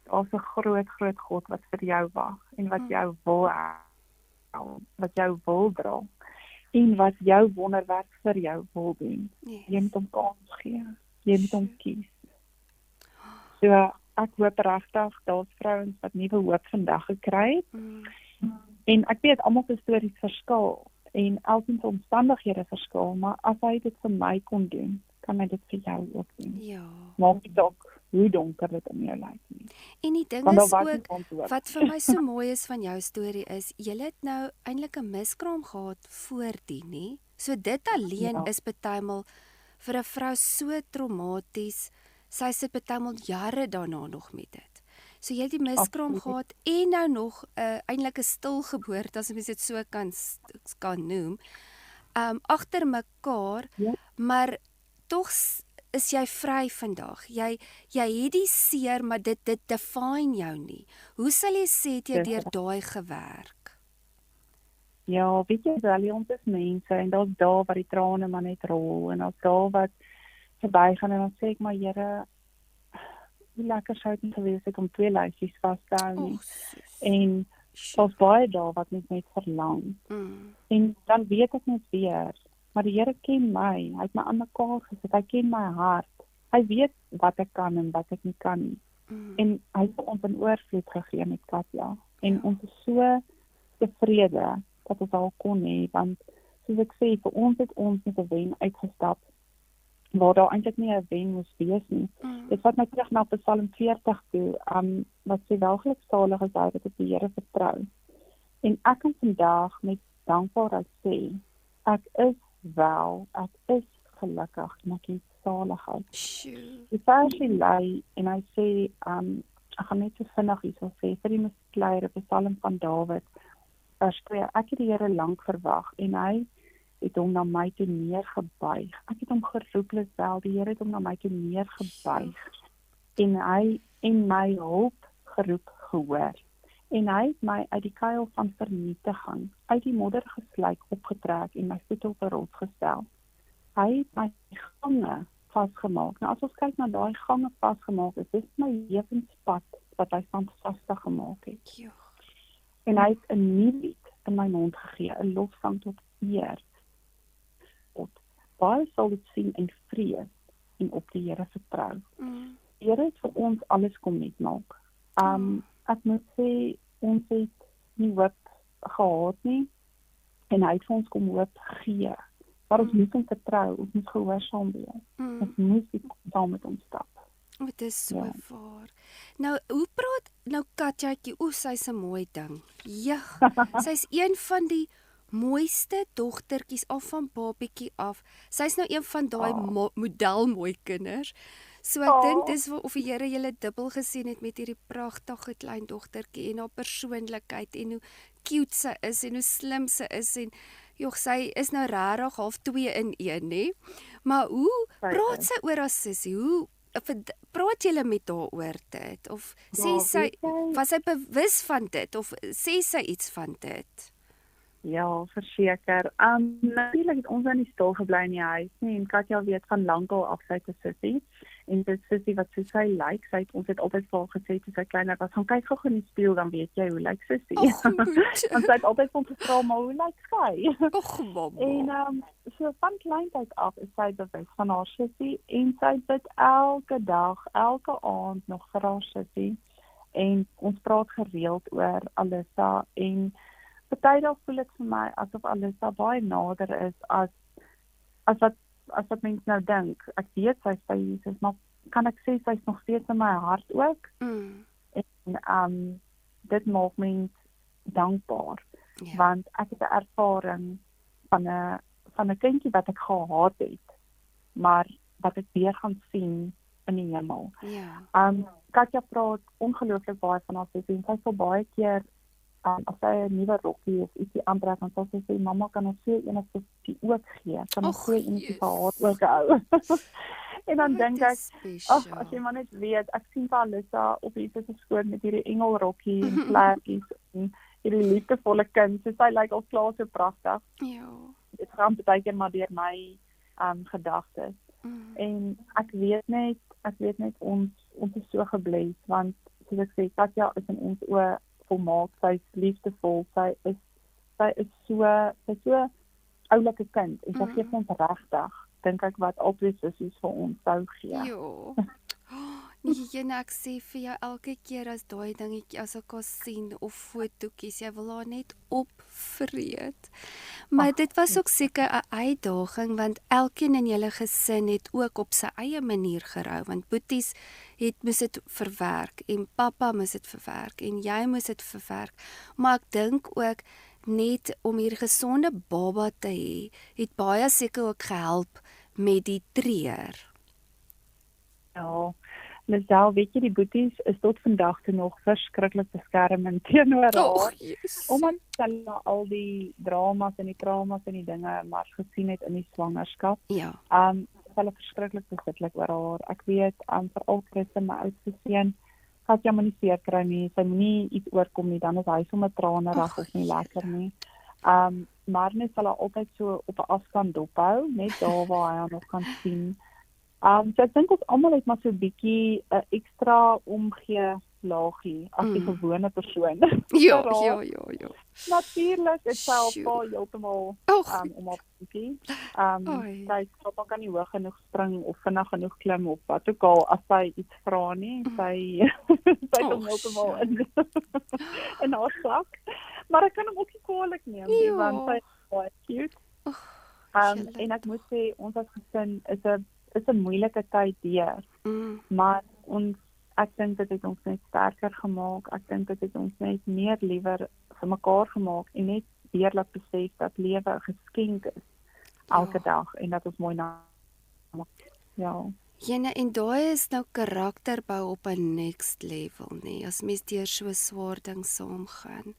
Daar's 'n groot God wat vir jou wag en wat jou wil wat jou wil dra en wat jou wonderwerk vir jou wil doen. Jy moet hom kans gee. Jy moet hom kies. So ek hoop regtig daar's vrouens wat nuwe hoop vandag gekry het. En ek weet almal se stories verskil en elkeen se omstandighede verskil, maar as hy dit vir my kon doen, kan hy dit vir jou ook doen. Ja. Maak nie dalk hoe donker dit in jou lyk nie. En die ding Want is daar was ook, nie antwoord. wat vir my so mooi is van jou storie is, jy het nou eintlik 'n miskraam gehad voordien, nie? So dit alleen is partymal vir 'n vrou so traumaties. Sy sit partymal jare daarna nog met dit. So jy het die miskraam gehad en nou nog eintlik 'n stilgeboorte, as mens dit so kan noem. Agter mekaar, maar tog is jy vry vandag. Jy het die seer, maar dit define jou nie. Hoe sal jy sê het jy deur daai gewerk? Ja, weet jy wel, ons is mense en daar's daar waar die trane maar net rol en daar's daar wat verbygaan en dan sê ek maar Here, hoe lekker sou dit gewees het om 2 lyfies vas te hou nie. En daar's baie daar wat net verlang. En dan weet ek net weer, maar die Here ken my. Hy het my aan mekaar gesit. Hy ken my hart. Hy weet wat ek kan en wat ek nie kan nie. En hy het vir ons 'n oorvloed gegee met Katja. En ons is so tevrede dat ons al kon hê, want soos ek sê, vir ons het ons met 'n wen uitgestap, waar daar eintlik nie 'n wen moes wees nie. Dit vat my terug na Psalm 40 toe, wat sê welgeluksalig is hy wat op die Here vertrou. En ek kan vandag met dankbaarheid sê, ek is gelukkig en ek het saligheid. Die versie lei en hy sê, ek gaan net so vinnig hierso sê, vir die miskleier, 'n Psalm van Dawid, vers 2, ek het die Here lank verwag en hy het hom na my toe neergebuig. Ek het hom geroep, Lisel, die Here het hom na my toe neergebuig. En hy en my hulp geroep gehoor. En hy het my uit die kuil van vernietiging, uit die modder geslyk opgetrek en my voete op 'n rots gestel. Hy het my gange vasgemaak. Nou as ons kyk na daai gange vasgemaak, is dit my lewenspad wat hy standvastig gemaak het. Ja. En hy het 'n nuwe lied in my mond gegee, 'n lofsang tot eer. Baie sal dit sien en vrees en op die Here vertrou. Die Here het vir ons alles kom net maak. Ek moet sê, ons het nie hoop gehad nie, en hy het vir ons kom hoop gee. Maar ons moet hom vertrou, ons moet gehoorsaam wees. Ons moet saam met hom stap. Dit is so waar. Nou, hoe praat nou Katjatjie? Sy's 'n mooi ding. Ja, sy's een van die mooiste dogtertjies af van babietjie af. Sy's nou een van daai modelmooi kinders. So ek dink dis of die Here julle dubbel gesien het met hierdie pragtige klein dogtertjie en haar persoonlikheid en hoe cute sy is en hoe slim sy is en jog, sy is nou regtig half 2 in 1, nê? Maar hoe praat sy oor haar sussie? Hoe praat julle met haar oor dit? Of sê sy, was sy bewus van dit? Of sê sy iets van dit? Ja, verseker. Natuurlik het ons nie stil gebly in die huis nie, en Katja weet van lankal af sy te sussie. En dit sussie wat soos sy lyk, ons het altyd vir haar gesê toe sy kleiner was, gaan kyk gou in die spieël, dan weet jy hoe lyk sussie. En sy het altyd vir ons gevra, maar hoe lyk sy? mamma. En so van kleintyd af is sy bewus van haar sussie, en sy bid elke dag, elke aand nog vir haar sussie. En ons praat gereeld oor Alyssa, en partydag voel ek vir my asof Alyssa baie nader is as wat mense nou dink. Ek weet sy's by Jesus, maar kan ek sê sy's nog steeds in my hart ook? En dit maak mens dankbaar, want ek het 'n ervaring van 'n kindjie wat ek gehaat het, maar wat ek weer gaan sien in die hemel. Katja praat ongelooflik baie van haar sussie, en sy sal baie keer as sy 'n nuwe rokkie of ietsie aantrek, dan sal sy sê, mamma, kan ons so eendag die ook gee? Kan ons so eendag vir haar ook hou? En dan dink ek, as jy maar net weet, ek sien vir Alyssa op Jesus se skoot met hierdie engelrokkie en vlekkies en hierdie liefdevolle kind, so sy lyk al klaar so pragtig. Dit gaan baie keer maar deur my gedagtes. En ek weet net ons is so gebless, want soos ek sê, Katja is in ons oë volmaak, sy is liefdevol, sy is so oulike kind, en sy gee ons regtig, dink ek, wat albei sissies vir ons sou gee. Nee, ek sê vir jou elke keer as daai dingetjie as ek haar sien of fotootjies, jy wil haar net opvreet. Maar dit was ook seker 'n uitdaging, want elkeen in julle gesin het ook op sy eie manier gerou, want boeties moes dit verwerk en pappa moes dit verwerk en jy moes dit verwerk. Maar ek dink ook net om hier gesonde baba te hê, het baie seker ook gehelp met die treur. Ja, Lisel, weet jy, die boeties is tot vandag toe nog verskriklik beskermend teenoor haar. Omdat hulle al die dramas en die traumas en die dinge maar gesien het in die swangerskap. Hulle verskriklik besitlik oor haar. Ek weet, veral Christen, my oudste seun, gaan jy maar nie seer kry nie, sy moet nie iets oorkom nie, dan is hy sommer tranerig of nie lekker nie. Maar net sal hy altyd so op 'n afstand dophou, net daar waar hy haar nog kan sien. So ek dink ons almal het maar so 'n bietjie 'n ekstra omgee laagie as die gewone persoon. Ja, geraak. ja. Natuurlik, dit self Sjoe. pa heeltemal Och, om op bietjie. Oei. Sy sal kan nie hoog genoeg spring of vinnig genoeg klim of wat ook al as sy iets vra nie. Sy sy kom Och, heeltemal in haar sak. Maar ek kan hom ook nie kwaadlik neem nie, Ja. want sy is baie cute. Julle. En ek moet sê ons as gesin is 'n moeilike tyd deur, maar ek dink dit het ons net sterker gemaak. Ek dink dit het ons net meer liewer vir mekaar gemaak en net weer laat besef dat lewe 'n geskenk is elke dag en dat ons mooi na ja. Jene, en daai is nou karakterbou op 'n next level, nee, as mens deur so swaar ding saamgaan.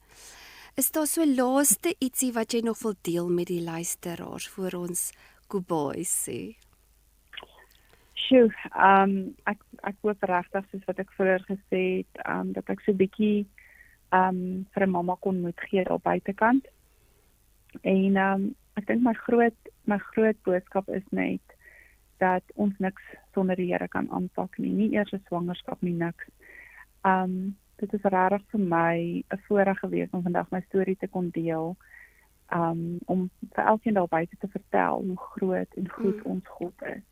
Is daar so laaste ietsie wat jy nog wil deel met die luisteraars voor ons goodbye sê? Sjoe, ek hoop regtig soos wat ek vroeër gesê het, dat ek so 'n bietjie vir 'n mamma kon moed gee daar buitekant. En ek dink my groot boodskap is net dat ons niks sonder die Here kan aanpak nie eers 'n swangerskap nie, niks. Dit is regtig vir my 'n voorreg gewees om vandag my storie te kon deel, om vir elkeen daar buite te vertel hoe groot en goed ons God is.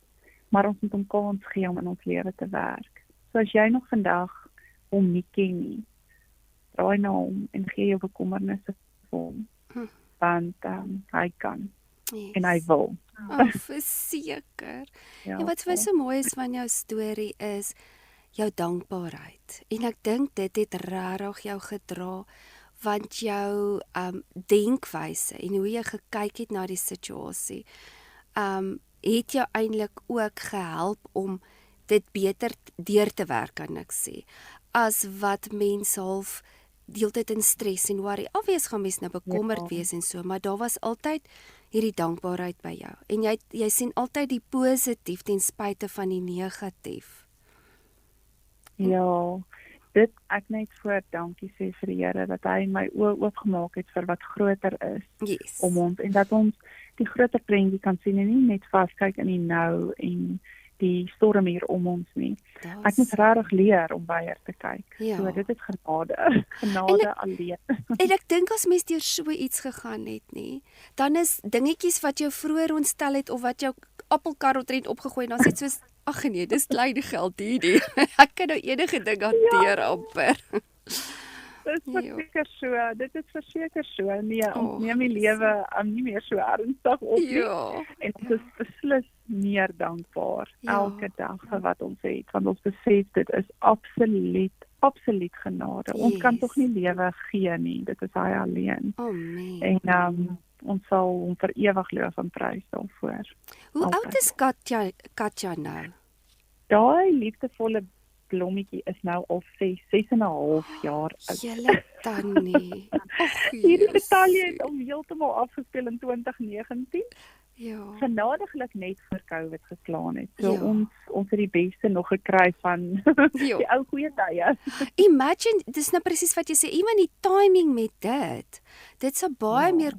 Maar ons moet hom kans gee om in ons lewe te werk. So as jy nog vandag hom nie ken nie, draai na hom en gee jou bekommernisse vir hom, want hy kan en hy wil. Verseker. Ja, En wat vir my so mooi is van jou storie is jou dankbaarheid. En ek dink dit het regtig jou gedra, want jou denkwyse en hoe jy gekyk het na die situasie, het jou eintlik ook gehelp om dit beter deur te werk, kan ek sê, as wat mense half deeltyd in stres en worry. Obvious gaan mens nou bekommerd wees en so, maar daar was altyd hierdie dankbaarheid by jou. En jy sien altyd die positief ten spyte van die negatief. Ja, ek net voor dankie sê vir die Here dat hy my oë oopgemaak het vir wat groter is Yes. om ons, en dat ons die groter prentjie kan sien en nie net vaskyk in die nou en die storm hier om ons nie. Ek moet regtig leer om weier te kyk. Ja. So dit is genade alleen. En ek dink as mens deur so iets gegaan het, nie, dan is dingetjies wat jou vroeër ontstel het of wat jou appelkar omtrent opgegooi en dan sê dit soos, ag nee, dis klein geld hierdie. Ek kan nou enige ding hanteer amper. Dit is verseker so, dit is verseker so. Nee, ons neem die lewe nie meer so ernstig op nie. Ja. En ons is beslis meer dankbaar elke dag vir wat ons het, want ons besef dit is absoluut genade. Ons kan tog nie lewe gee nie, dit is hy alleen. Nee. En ons sal hom vir ewig loof en prys daarvoor. Hoe oud is Katja nou? Daai liefdevolle blommetjie is nou al 6,5 jaar oud. Julle tannie. Ag, Hierdie detalje het hom heeltemal afgespeel in 2019. Ja. Genadiglik net voor COVID geslaan het. So ons het die beste nog gekry van die ou goeie tye. Imagine, dis nou presies wat jy sê, even die timing met dit sou baie meer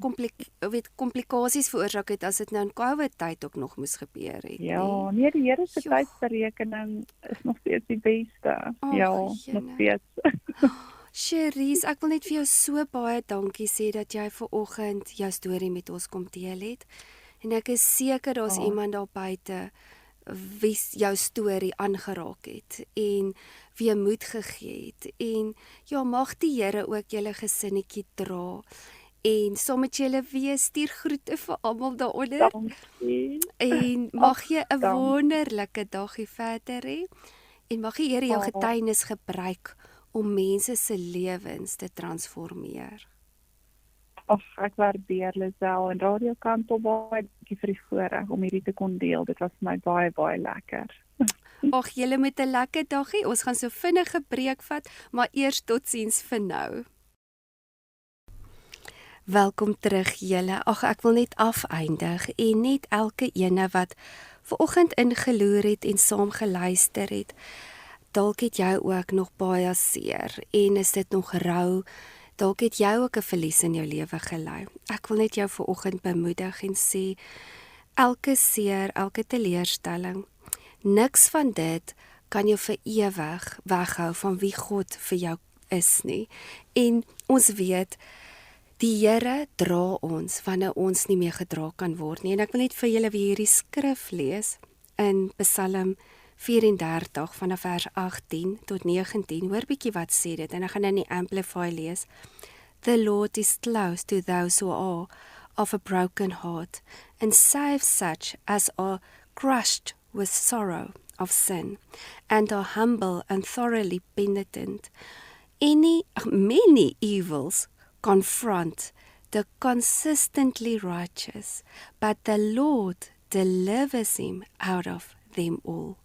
komplikasies veroorsaak het as dit nou in COVID tyd ook nog moes gebeur het. Ja, nee, die Here se tydsberekening is nog steeds die beste. Nog steeds. Cherise, ek wil net vir jou so baie dankie sê dat jy vanoggend jou storie met ons kom deel het. En ek is seker daar's iemand daar buite wie jou storie aangeraak het en wie moed gegee het. En ja, mag die Here ook julle gesinnetjie dra. En saam met julle wees, stuur groete vir almal daaronder. Dankie. En mag jy 'n wonderlike dagie verder hê. En mag die Here jou getuienis gebruik om mense se lewens te transformeer. Ek waardeer Lisel en Radio Kanto baie dankie vir die voorreg om hierdie te kon deel. Dit was vir my baie lekker. Ag, julle moet 'n lekker dagie. Ons gaan so vinnige breek vat, maar eers totsiens vir nou. Welkom terug julle. Ag, ek wil net afeindig en net elke ene wat vanoggend ingeloer het en saam geluister het. Dalk het jy ook nog baie seer en is dit nog rou. Dalk het jy ook 'n verlies in jou lewe gely. Ek wil net jou vanoggend bemoedig en sê elke seer, elke teleurstelling, niks van dit kan jou vir ewig weghou van wie God vir jou is nie. En ons weet, die Here dra ons wanneer ons nie meer gedra kan word nie. En ek wil net vir julle weer hierdie skrif lees in Psalm 34 vanaf vers 18 tot 19. Hoor bietjie wat sê dit en ek gaan in die Amplify lees. The Lord is close to those who are of a broken heart and saves such as are crushed with sorrow of sin and are humble and thoroughly penitent. Many evils confront the consistently righteous, but the Lord delivers him out of them all.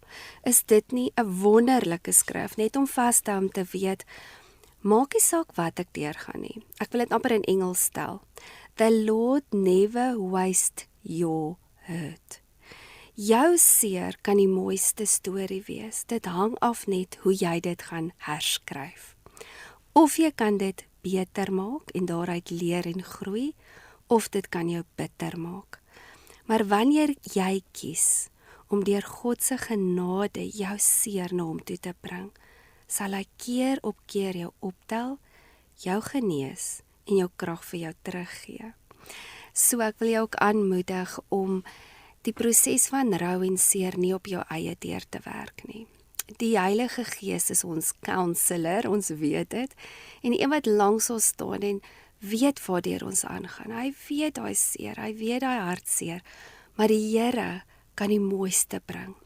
Is dit nie 'n wonderlike skrif, net om vas te hou om te weet, maak nie saak wat ek deurgaan nie. Ek wil dit amper in Engels stel. The Lord never wastes your hurt. Jou seer kan die mooiste storie wees. Dit hang af net hoe jy dit gaan herskryf. Of jy kan dit beter maak en daaruit leer en groei, of dit kan jou bitter maak. Maar wanneer jy kies om deur God se genade jou seer na hom toe te bring, sal hy keer op keer jou optel, jou genees en jou krag vir jou teruggee. So ek wil jou ook aanmoedig om die proses van rou en seer nie op jou eie deur te werk nie. Die Heilige Gees is ons counselor, ons weet dit, en een wat langs ons staan en weet waardeur ons aangaan. Hy weet daai seer, hy weet daai hartseer, maar die Here kan die mooiste bring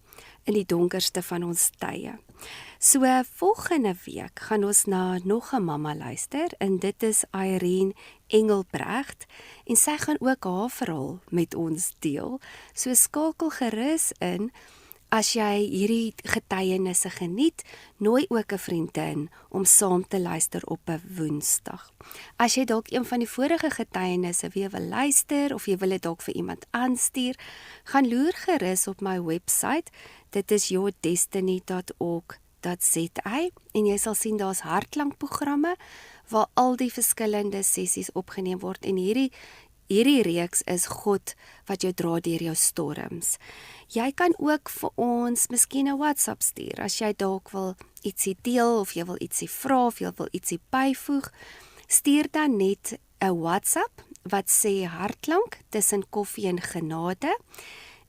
in die donkerste van ons tye. So volgende week gaan ons na nog 'n mamma luister en dit is Irene Engelbrecht en sy gaan ook haar verhaal met ons deel. So skakel gerus in. As jy hierdie getuienisse geniet, nooi ook 'n vriendin om saam te luister op 'n Woensdag. As jy dalk een van die vorige getuienisse weer wil luister of jy wil dit dalk vir iemand aanstuur, gaan loer gerus op my webwerf. Dit is yourdestiny.org.za en jy sal sien daar's hartklankprogramme waar al die verskillende sessies opgeneem word en hierdie reeks is God wat jou dra deur jou storms. Jy kan ook vir ons miskien 'n WhatsApp stuur as jy dalk wil ietsie deel of jy wil ietsie vra of jy wil ietsie byvoeg. Stuur dan net 'n WhatsApp wat sê hartklank tussen koffie en genade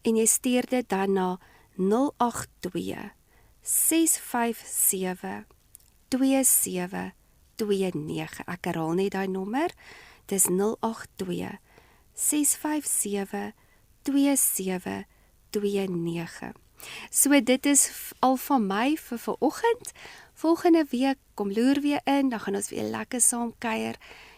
en jy stuur dit dan na 082 657 2729. Ek herhaal net daai nommer. Dis 082 657 2729. So dit is al van my vir vanoggend. Volgende week kom loer weer in, dan gaan ons weer lekker saam kuier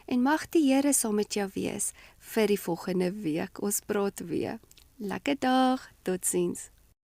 en mag die Here saam met jou wees vir die volgende week. Ons praat weer. Lekker dag, totsiens.